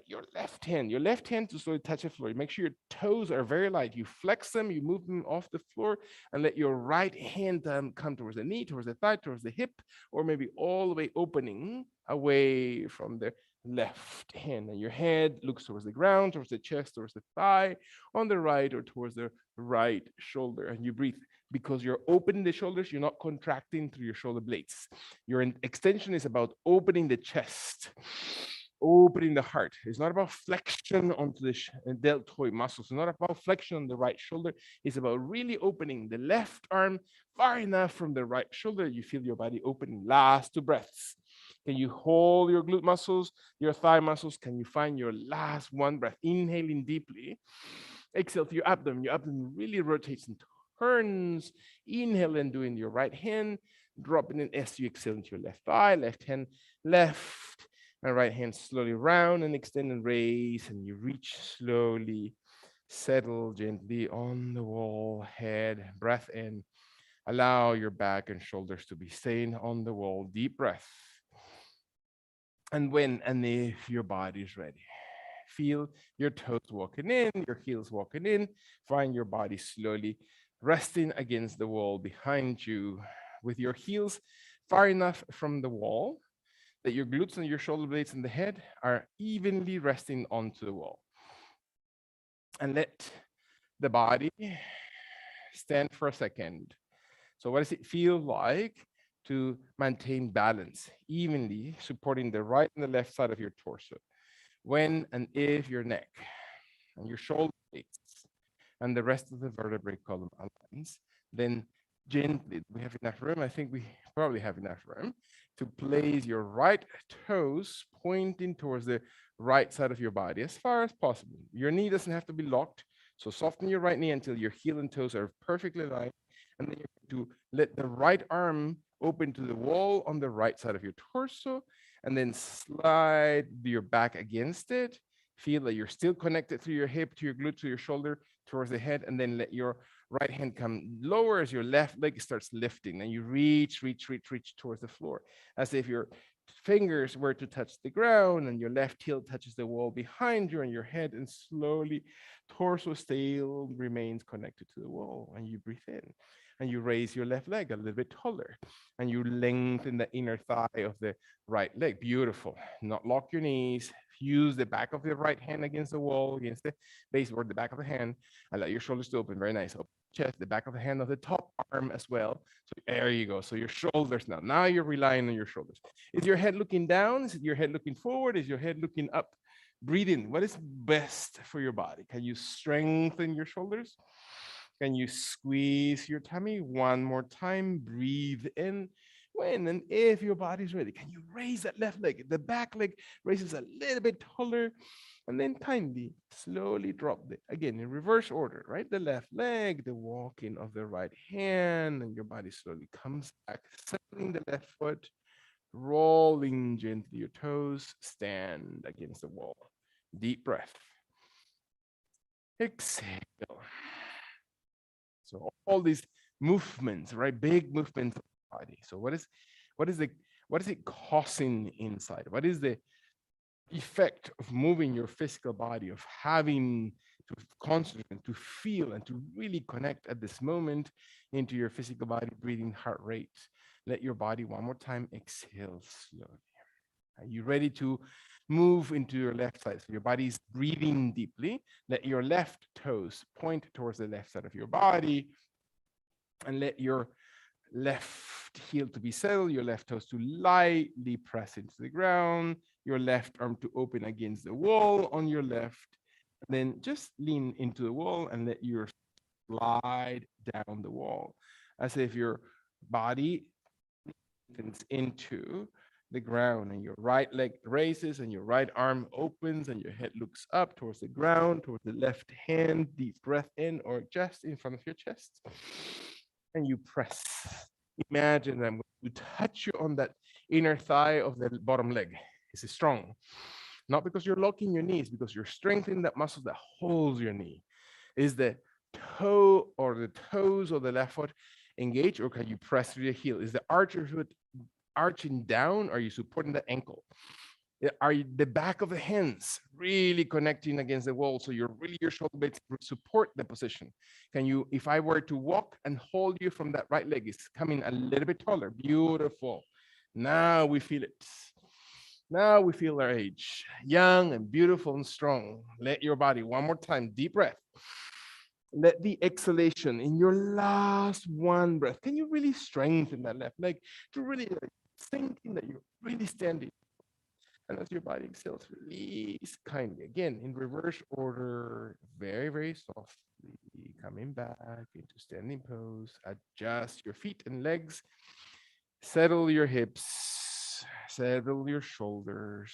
your left hand to slowly touch the floor. Make sure your toes are very light. You flex them, you move them off the floor, and let your right hand come towards the knee, towards the thigh, towards the hip, or maybe all the way opening away from there. left hand, and your head looks towards the ground, towards the chest, towards the thigh, on the right, or towards the right shoulder. And you breathe because you're opening the shoulders, you're not contracting through your shoulder blades. Your extension is about opening the chest, opening the heart. It's not about flexion onto the deltoid muscles. It's not about flexion on the right shoulder. It's about really opening the left arm far enough from the right shoulder. You feel your body opening. Last two breaths. Can you hold your glute muscles, your thigh muscles? Can you find your last one breath? Inhaling deeply. Exhale to your abdomen. Your abdomen really rotates and turns. Inhale and doing your right hand. Dropping in as you exhale into your left thigh, left hand, left and right hand slowly round and extend and raise. And you reach slowly, settle gently on the wall, head, breath in. Allow your back and shoulders to be staying on the wall. Deep breath. And when and if your body is ready, feel your toes walking in, your heels walking in. Find your body slowly resting against the wall behind you with your heels far enough from the wall that your glutes and your shoulder blades and the head are evenly resting onto the wall. And let the body stand for a second. So what does it feel like to maintain balance evenly, supporting the right and the left side of your torso? When and if your neck and your shoulder blades and the rest of the vertebrae column aligns, then gently, we have enough room. I think we probably have enough room to place your right toes pointing towards the right side of your body as far as possible. Your knee doesn't have to be locked. So soften your right knee until your heel and toes are perfectly aligned. And then you're going to let the right arm open to the wall on the right side of your torso, and then slide your back against it. Feel that you're still connected through your hip, to your glute, to your shoulder, towards the head, and then let your right hand come lower as your left leg starts lifting, and you reach towards the floor, as if your fingers were to touch the ground and your left heel touches the wall behind you and your head, and slowly torso still remains connected to the wall. And you breathe in and you raise your left leg a little bit taller and you lengthen the inner thigh of the right leg. Beautiful. Not lock your knees. Use the back of the right hand against the wall, against the baseboard, the back of the hand, and let your shoulders to open. Very nice. Open chest, the back of the hand of the top arm as well. So there you go. So your shoulders now. Now you're relying on your shoulders. Is your head looking down? Is your head looking forward? Is your head looking up? Breathe in. What is best for your body? Can you strengthen your shoulders? Can you squeeze your tummy one more time? Breathe in. When and if your body's ready, can you raise that left leg? The back leg raises a little bit taller, and then kindly, slowly drop it. Again, in reverse order, right? The left leg, the walking of the right hand, and your body slowly comes back, settling the left foot, rolling gently your toes, stand against the wall. Deep breath. Exhale. So all these movements, right? Big movements of the body. So what is it causing inside? What is the effect of moving your physical body, of having to concentrate and to feel and to really connect at this moment into your physical body, breathing, heart rate? Let your body one more time exhale slowly. Are you ready to move into your left side? So your body is breathing deeply. Let your left toes point towards the left side of your body, and let your left heel to be settled, your left toes to lightly press into the ground, your left arm to open against the wall on your left. And then just lean into the wall and let your slide down the wall, as if your body into the ground and your right leg raises and your right arm opens and your head looks up towards the ground, towards the left hand. Deep breath in or just in front of your chest. And you press. Imagine that you touch you on that inner thigh of the bottom leg. It's strong. Not because you're locking your knees, because you're strengthening that muscle that holds your knee. Is the toe or the toes of the left foot engaged, or can you press through the heel? Is the arch of your foot arching down? Or are you supporting the ankle? Are you, the back of the hands really connecting against the wall, so you're really, your shoulder blades support the position? Can you, if I were to walk and hold you from that right leg, is coming a little bit taller. Beautiful. Now we feel it. Now we feel our age, young and beautiful and strong. Let your body, one more time, deep breath. Let the exhalation in your last one breath, can you really strengthen that left leg to really thinking that you're really standing? And as your body exhales, release kindly. Again, in reverse order, very, very softly, coming back into standing pose. Adjust your feet and legs. Settle your hips. Settle your shoulders.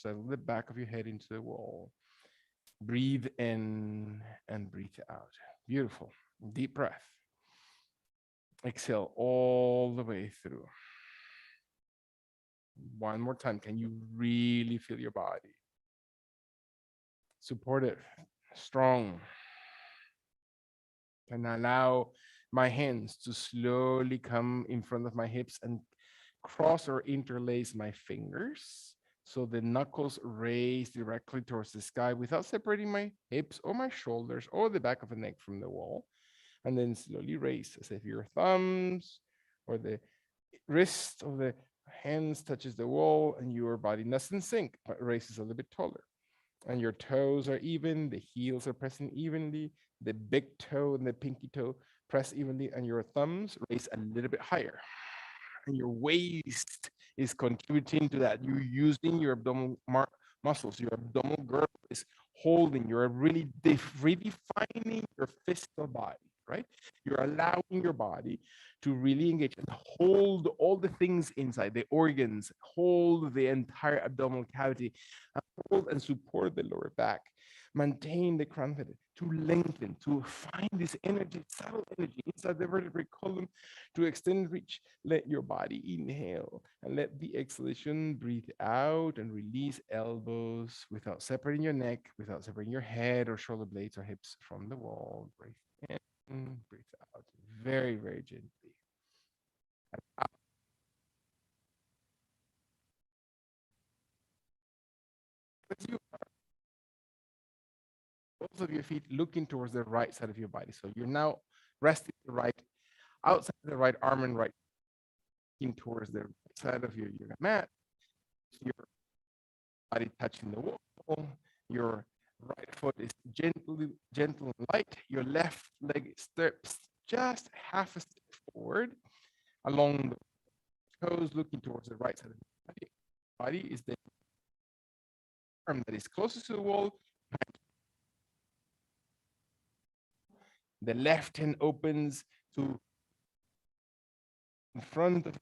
Settle the back of your head into the wall. Breathe in and breathe out. Beautiful. Deep breath. Exhale all the way through. One more time. Can you really feel your body? Supportive, strong. And allow my hands to slowly come in front of my hips and cross or interlace my fingers. So the knuckles raise directly towards the sky without separating my hips or my shoulders or the back of the neck from the wall. And then slowly raise as if your thumbs or the wrist of the hands touches the wall and your body doesn't sink, but raises a little bit taller. And your toes are even, the heels are pressing evenly, the big toe and the pinky toe press evenly, and your thumbs raise a little bit higher. And your waist is contributing to that. You're using your abdominal muscles, your abdominal girdle is holding, you're really redefining your physical body, right? You're allowing your body to really engage and hold all the things inside, the organs, hold the entire abdominal cavity, hold and support the lower back, maintain the crown to lengthen, to find this energy, subtle energy inside the vertebrae column, to extend reach. Let your body inhale and let the exhalation breathe out and release elbows without separating your neck, without separating your head or shoulder blades or hips from the wall. Breathe in, breathe out. Very, very gently. As you both of your feet looking towards the right side of your body. So you're now resting the right outside the right arm and right looking towards the right side of your yoga mat. Your body touching the wall. Your right foot is gentle and light. Your left leg steps just half a step forward along the toes, looking towards the right side of the body. Body is the arm that is closest to the wall. The left hand opens to in front of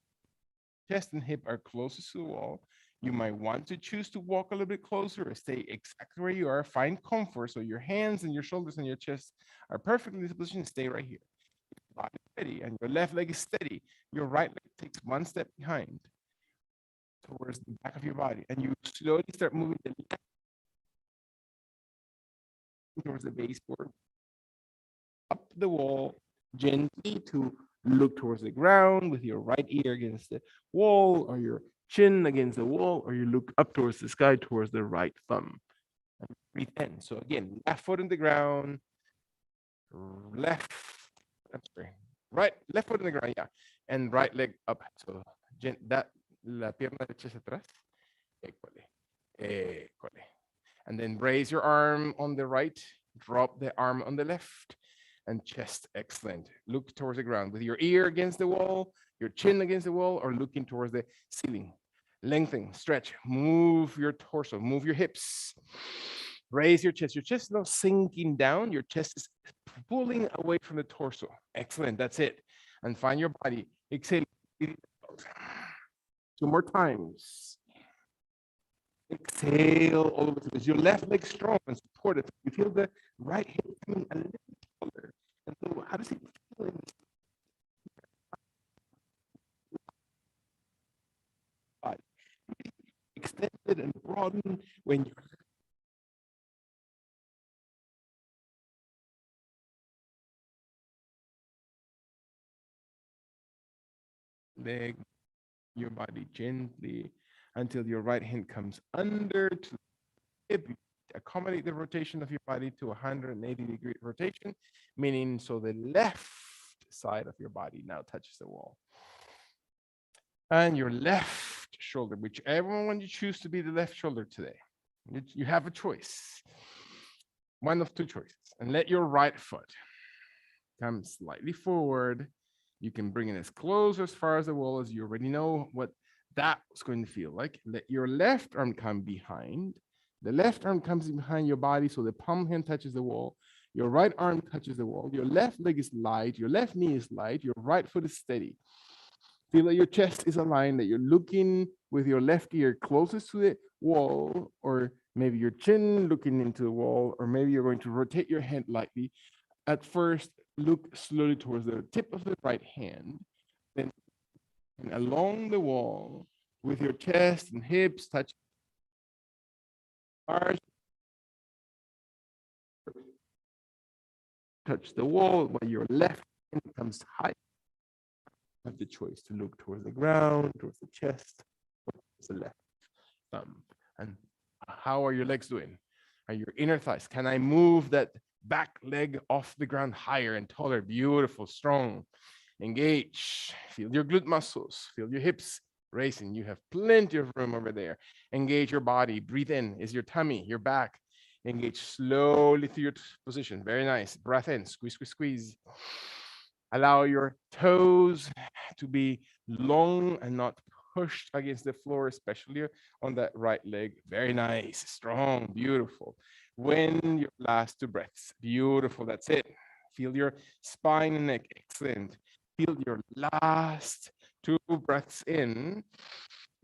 chest and hip are closest to the wall. You might want to choose to walk a little bit closer or stay exactly where you are. Find comfort so your hands and your shoulders and your chest are perfectly in this position. Stay right here. Body steady, and your left leg is steady. Your right leg takes one step behind towards the back of your body, and you slowly start moving the left towards the baseboard, up the wall, gently to look towards the ground with your right ear against the wall or your chin against the wall, or you look up towards the sky towards the right thumb. And breathe in. So again, left foot on the ground, left, I'm sorry, right, left foot on the ground, yeah, and right leg up. So that, la pierna derecha hacia atrás, école, école. And then raise your arm on the right, drop the arm on the left, and chest. Excellent. Look towards the ground with your ear against the wall, your chin against the wall, or looking towards the ceiling. Lengthen, stretch, move your torso, move your hips. Raise your chest. Your chest is not sinking down. Your chest is pulling away from the torso. Excellent. That's it. And find your body. Exhale. 2 more times. Exhale all over the Your left leg strong and supportive. You feel the right hip coming a little taller. And so how does it feel in the body? Extended and broadened when your leg, your body gently until your right hand comes under to the hip. Accommodate the rotation of your body to 180-degree rotation, meaning so the left side of your body now touches the wall. And your left left shoulder, whichever one you choose to be the left shoulder today. You have a choice, one of two choices, and let your right foot come slightly forward. You can bring it as close as far as the wall as you already know what that's going to feel like. Let your left arm come behind. The left arm comes behind your body, so the palm hand touches the wall. Your right arm touches the wall. Your left leg is light. Your left knee is light. Your right foot is steady. Feel that your chest is aligned, that you're looking with your left ear closest to the wall, or maybe your chin looking into the wall, or maybe you're going to rotate your head lightly. At first, look slowly towards the tip of the right hand, then along the wall with your chest and hips touch the wall, while your left hand comes high. You have the choice to look towards the ground, towards the chest, or towards the left thumb. And how are your legs doing? Are your inner thighs? Can I move that back leg off the ground higher and taller? Beautiful, strong. Engage. Feel your glute muscles. Feel your hips racing. You have plenty of room over there. Engage your body. Breathe in. Is your tummy, your back. Engage slowly through your position. Very nice. Breath in. Squeeze, squeeze, squeeze. Allow your toes to be long and not pushed against the floor, especially on that right leg. Very nice, strong, beautiful. When your last two breaths, beautiful, that's it. Feel your spine and neck, excellent. Feel your last two breaths in,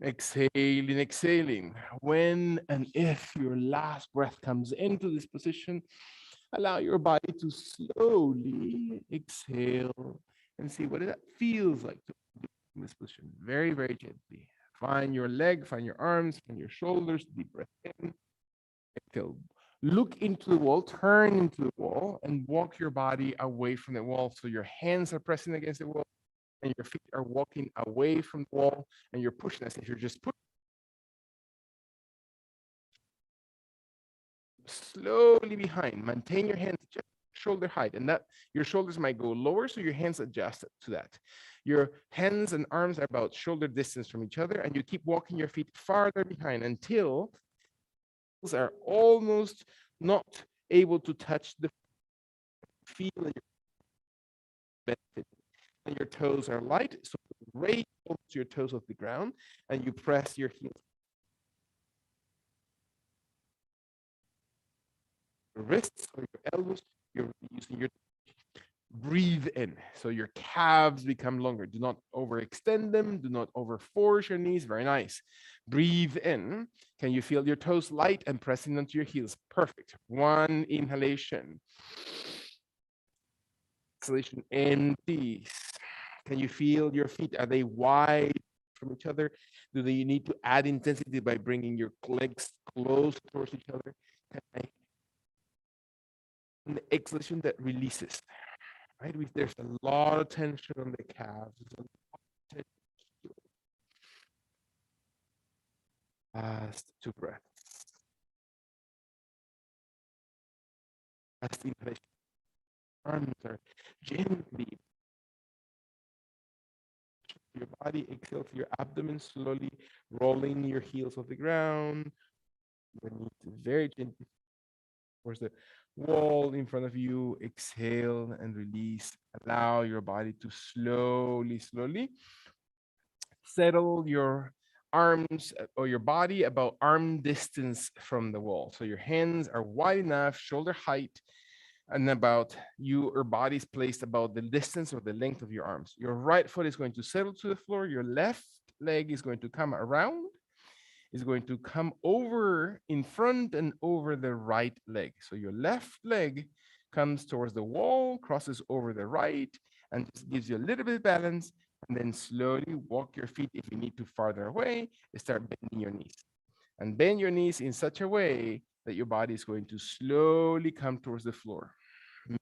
exhaling, exhaling. When and if your last breath comes into this position, allow your body to slowly exhale and see what that feels like to be in this position. Very, very gently. Find your leg, find your arms, find your shoulders. Deep breath in. Exhale. Look into the wall, turn into the wall, and walk your body away from the wall. So your hands are pressing against the wall, and your feet are walking away from the wall, and you're pushing as if you're just pushing. Slowly behind. Maintain your hands just shoulder height, and that your shoulders might go lower, so your hands adjust to that. Your hands and arms are about shoulder distance from each other, and you keep walking your feet farther behind until are almost not able to touch the feel that and your toes are light, so raise your toes off the ground, and you press your heels, your wrists or your elbows. You're using your breathe in, so your calves become longer. Do not overextend them. Do not overforce your knees. Very nice. Breathe in. Can you feel your toes light and pressing onto your heels? Perfect. One inhalation. Exhalation, empty. Can you feel your feet? Are they wide from each other? Do they need to add intensity by bringing your legs close towards each other? An exhalation that releases, right? There's a lot of tension on the calves. Last two breaths. Last inhalation. Arms are gently. Your body, exhale through your abdomen, slowly rolling your heels off the ground. Very gently towards the wall in front of you. Exhale and release. Allow your body to slowly, slowly settle your arms or your body about arm distance from the wall. So your hands are wide enough, shoulder height, and about your body is placed about the distance or the length of your arms. Your right foot is going to settle to the floor. Your left leg is going to come around, is going to come over in front and over the right leg. So your left leg comes towards the wall, crosses over the right, and just gives you a little bit of balance. And then slowly walk your feet if you need to farther away, start bending your knees. And bend your knees in such a way that your body is going to slowly come towards the floor.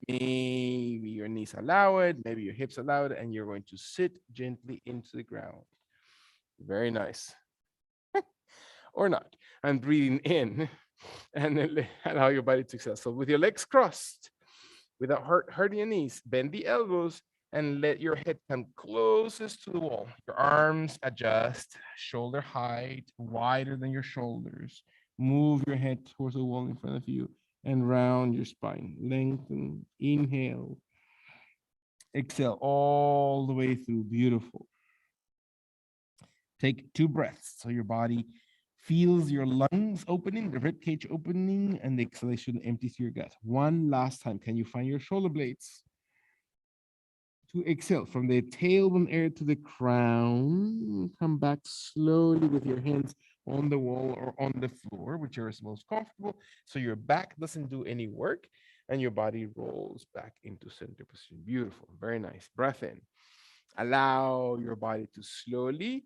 Maybe your knees allow it, maybe your hips allow it, and you're going to sit gently into the ground. Very nice. Or not. And breathing in and then allow your body to exhale. So with your legs crossed, without hurting your knees, bend the elbows and let your head come closest to the wall. Your arms adjust, shoulder height, wider than your shoulders. Move your head towards the wall in front of you and round your spine. Lengthen, inhale, exhale all the way through. Beautiful. Take 2 breaths so your body feels your lungs opening, the rib cage opening, and the exhalation empties your gut. One last time. Can you find your shoulder blades? To exhale from the tailbone area to the crown. Come back slowly with your hands on the wall or on the floor, whichever is most comfortable. So your back doesn't do any work and your body rolls back into center position. Beautiful. Very nice. Breath in. Allow your body to slowly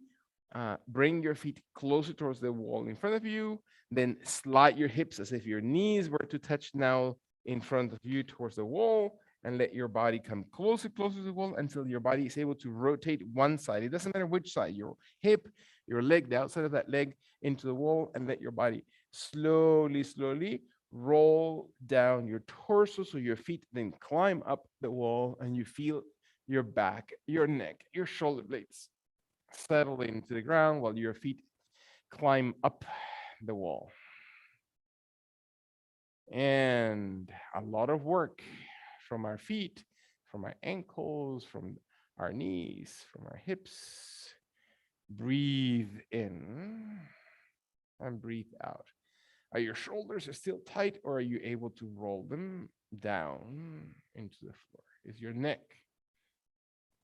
bring your feet closer towards the wall in front of you. Then slide your hips as if your knees were to touch now in front of you towards the wall, and let your body come closer, closer to the wall until your body is able to rotate one side. It doesn't matter which side, your hip, your leg, the outside of that leg into the wall, and let your body slowly, slowly roll down your torso so your feet then climb up the wall and you feel your back, your neck, your shoulder blades settle into the ground while your feet climb up the wall. And a lot of work from our feet, from our ankles, from our knees, from our hips. Breathe in and breathe out. Are your shoulders still tight, or are you able to roll them down into the floor? Is your neck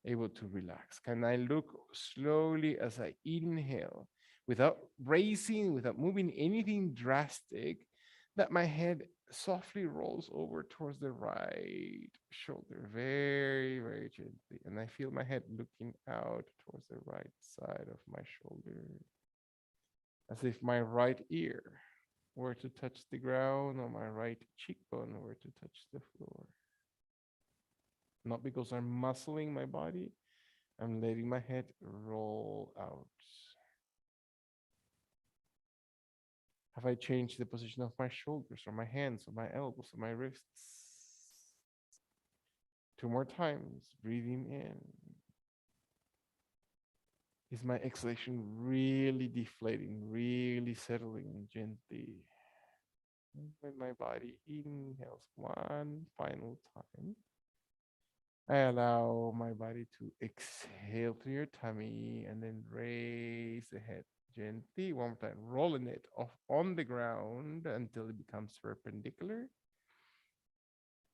able to relax? Can I look slowly as I inhale without raising, without moving anything drastic, that my head softly rolls over towards the right shoulder, very, very gently. And I feel my head looking out towards the right side of my shoulder, as if my right ear were to touch the ground or my right cheekbone were to touch the floor. Not because I'm muscling my body, I'm letting my head roll out. Have I changed the position of my shoulders or my hands or my elbows or my wrists? 2 more times, breathing in. Is my exhalation really deflating, really settling gently? When my body inhales one final time, I allow my body to exhale through your tummy and then raise the head gently. One more time, rolling it off on the ground until it becomes perpendicular.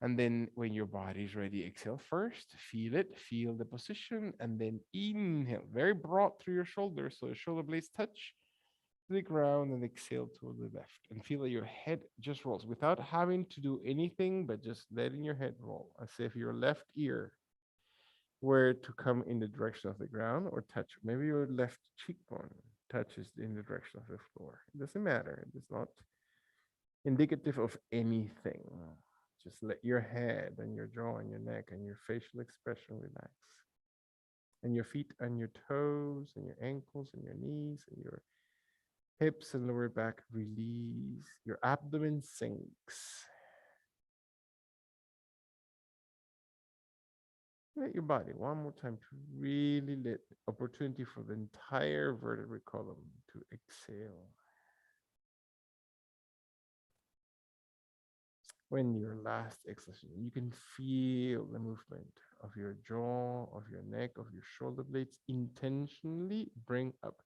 And then when your body is ready, exhale first, feel it, feel the position, and then inhale, very broad through your shoulders. So your shoulder blades touch the ground and exhale to the left. And feel that your head just rolls without having to do anything, but just letting your head roll as if your left ear were to come in the direction of the ground or touch. Maybe your left cheekbone touches in the direction of the floor. It doesn't matter. It is not indicative of anything. Just let your head and your jaw and your neck and your facial expression relax. And your feet and your toes and your ankles and your knees and your hips and lower back release. Your abdomen sinks. Let your body one more time to really let opportunity for the entire vertebral column to exhale. When your last exhalation, you can feel the movement of your jaw, of your neck, of your shoulder blades. Intentionally bring up.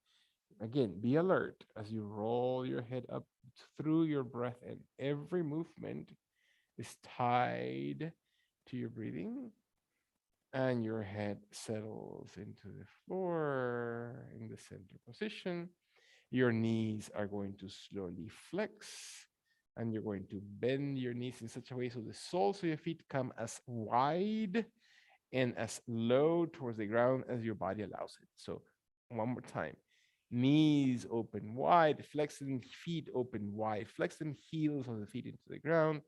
Again, be alert as you roll your head up through your breath, and every movement is tied to your breathing, and your head settles into the floor in the center position. Your knees are going to slowly flex, and you're going to bend your knees in such a way so the soles of your feet come as wide and as low towards the ground as your body allows it. So one more time. Knees open wide, flexing feet open wide, flexing heels of the feet into the ground.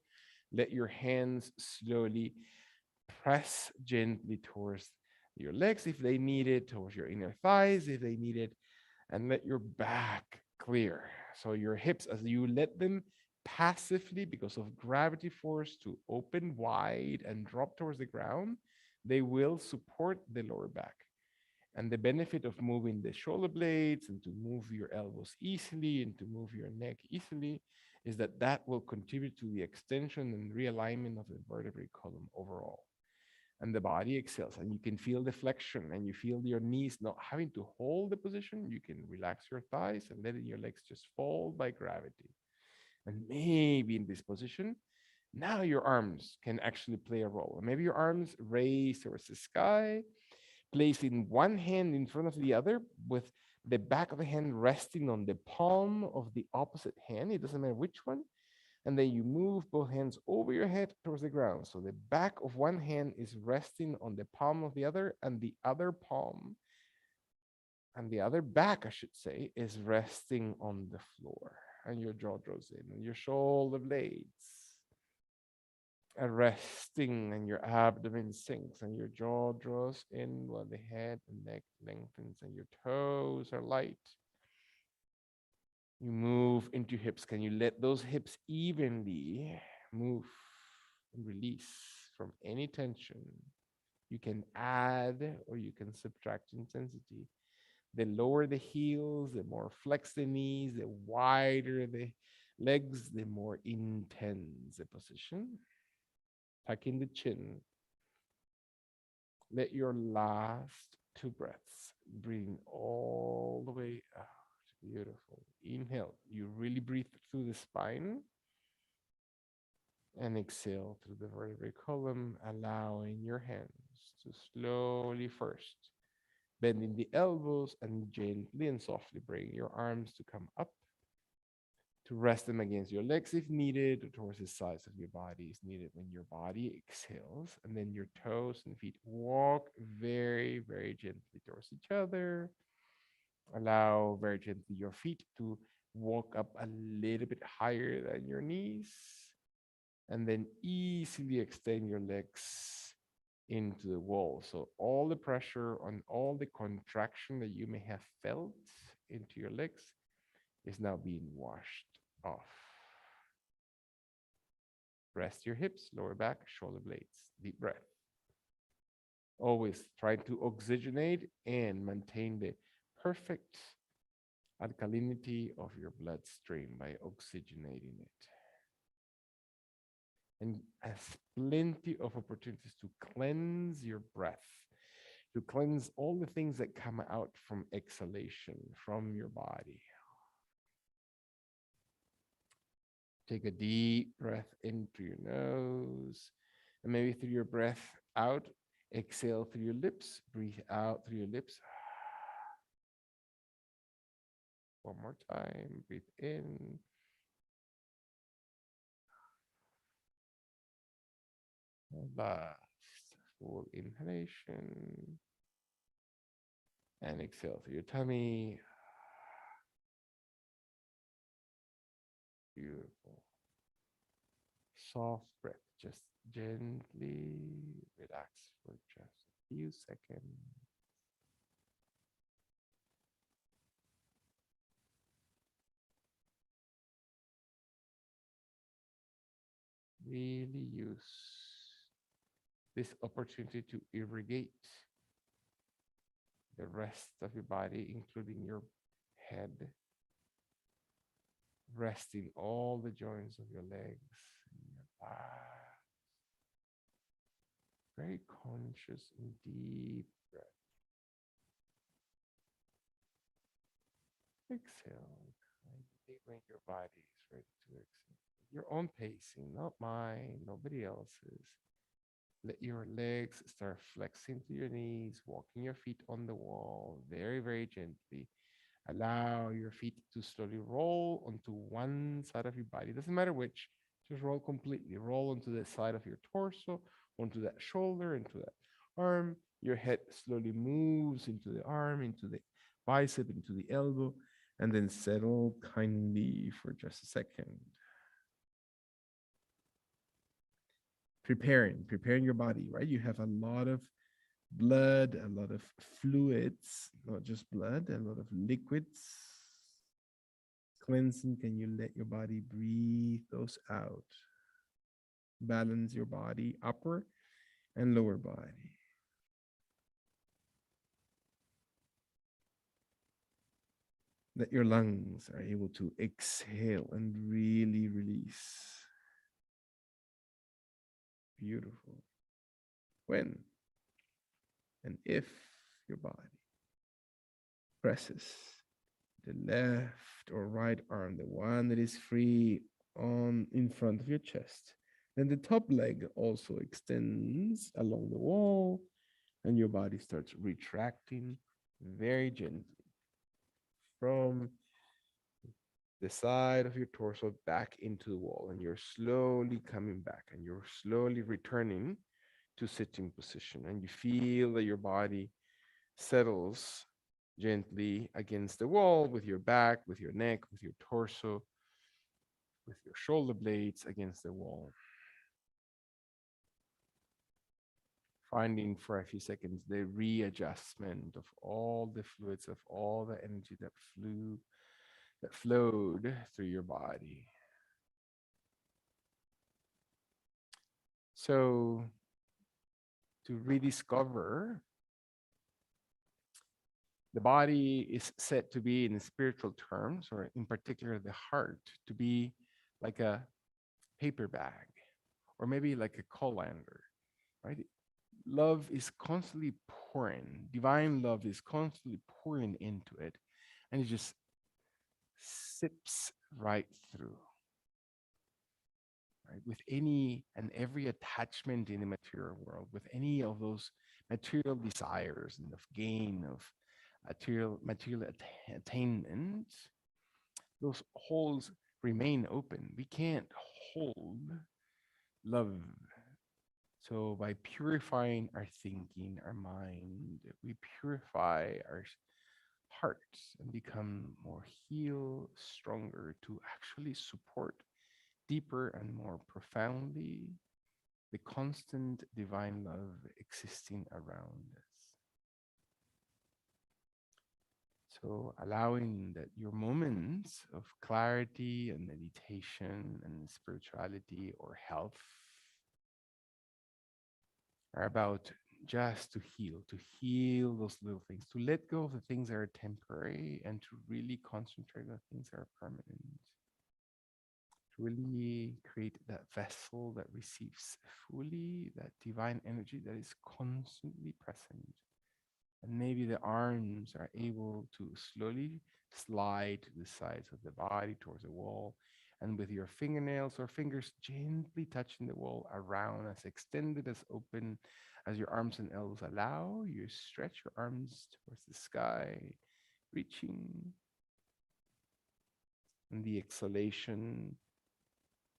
Let your hands slowly press gently towards your legs if they need it, towards your inner thighs if they need it, and let your back clear. So your hips, as you let them passively because of gravity force to open wide and drop towards the ground, They will support the lower back. And the benefit of moving the shoulder blades and to move your elbows easily and to move your neck easily is that that will contribute to the extension and realignment of the vertebrae column overall. And the body exhales, and you can feel the flexion, and you feel your knees not having to hold the position. You can relax your thighs and letting your legs just fall by gravity. And maybe in this position, now your arms can actually play a role. Maybe your arms raised towards the sky, placing one hand in front of the other with the back of the hand resting on the palm of the opposite hand. It doesn't matter which one. And then you move both hands over your head towards the ground. So the back of one hand is resting on the palm of the other, and the other palm and the other back, I should say, is resting on the floor. And your jaw draws in, and your shoulder blades are resting, and your abdomen sinks, and your jaw draws in while the head and neck lengthens, and your toes are light. You move into hips. Can you let those hips evenly move and release from any tension? You can add or you can subtract intensity. The lower the heels, the more flex the knees, the wider the legs, the more intense the position. Tuck in the chin. Let your last two breaths breathing all the way out. Beautiful. Inhale. You really breathe through the spine. And exhale through the vertebrae column, allowing your hands to slowly first bending the elbows and gently and softly bring your arms to come up to rest them against your legs if needed, or towards the sides of your body is needed when your body exhales. And then your toes and feet walk very, very gently towards each other. Allow very gently your feet to walk up a little bit higher than your knees. And then easily extend your legs into the wall. So all the pressure on all the contraction that you may have felt into your legs is now being washed off. Rest your hips, lower back, shoulder blades. Deep breath. Always try to oxygenate and maintain the perfect alkalinity of your bloodstream by oxygenating it. And has plenty of opportunities to cleanse your breath, to cleanse all the things that come out from exhalation from your body. Take a deep breath in through your nose, and maybe through your breath out, exhale through your lips, breathe out through your lips. One more time, breathe in. Last, full inhalation. And exhale through your tummy. Beautiful. Soft breath. Just gently relax for just a few seconds. Really use this opportunity to irrigate the rest of your body, including your head, resting all the joints of your legs and your back. Very conscious and deep breath. Exhale kindly when your body is ready to exhale. Your own pacing, not mine, nobody else's. Let your legs start flexing to your knees, walking your feet on the wall very, very gently. Allow your feet to slowly roll onto one side of your body. Doesn't matter which, just roll completely. Roll onto the side of your torso, onto that shoulder, into that arm. Your head slowly moves into the arm, into the bicep, into the elbow, and then settle kindly for just a second. Preparing your body, right? You have a lot of blood, a lot of fluids, not just blood, a lot of liquids. Cleansing, can you let your body breathe those out? Balance your body, upper and lower body. that your lungs are able to exhale and really release. Beautiful. When and if your body presses the left or right arm, the one that is free on in front of your chest, then the top leg also extends along the wall and your body starts retracting very gently from the side of your torso back into the wall, and you're slowly coming back and you're slowly returning to sitting position, and you feel that your body settles gently against the wall with your back, with your neck, with your torso, with your shoulder blades against the wall. Finding for a few seconds the readjustment of all the fluids, of all the energy that flowed through your body. So to rediscover, the body is said to be, in spiritual terms, or in particular the heart, to be like a paper bag, or maybe like a colander, right? Love is constantly pouring, divine love is constantly pouring into it, and it just sips right through, right? With any and every attachment in the material world, with any of those material desires and of gain, of material attainment, those holes remain open. We can't hold love. So by purifying our thinking, our mind, we purify our hearts and become more healed, stronger to actually support deeper and more profoundly the constant divine love existing around us. So allowing that your moments of clarity and meditation and spirituality or health are about just to heal those little things, to let go of the things that are temporary and to really concentrate on things that are permanent, to really create that vessel that receives fully that divine energy that is constantly present. And maybe the arms are able to slowly slide to the sides of the body towards the wall. And with your fingernails or fingers gently touching the wall around, as extended, as open as your arms and elbows allow, you stretch your arms towards the sky, reaching. And the exhalation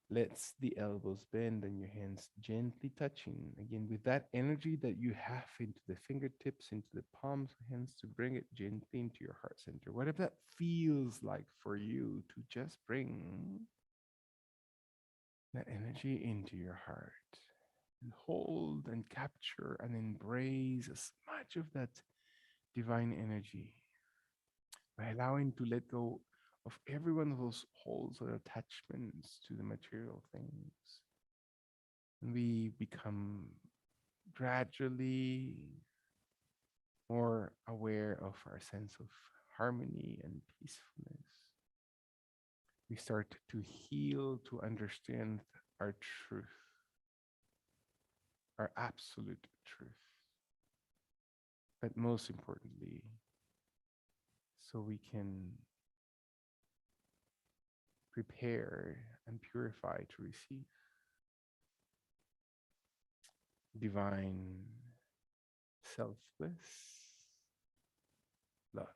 lets the elbows bend and your hands gently touching. Again, with that energy that you have into the fingertips, into the palms of hands, to bring it gently into your heart center. Whatever that feels like for you, to just bring that energy into your heart and hold and capture and embrace as much of that divine energy by allowing to let go of every one of those holes or attachments to the material things. And we become gradually more aware of our sense of harmony and peacefulness. We start to heal, to understand our truth, our absolute truth. But most importantly, so we can prepare and purify to receive divine, selfless love.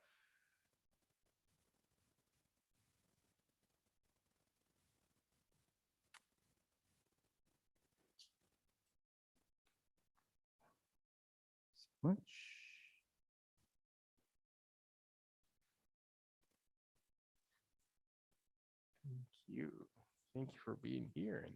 So much. Thank you. Thank you for being here. And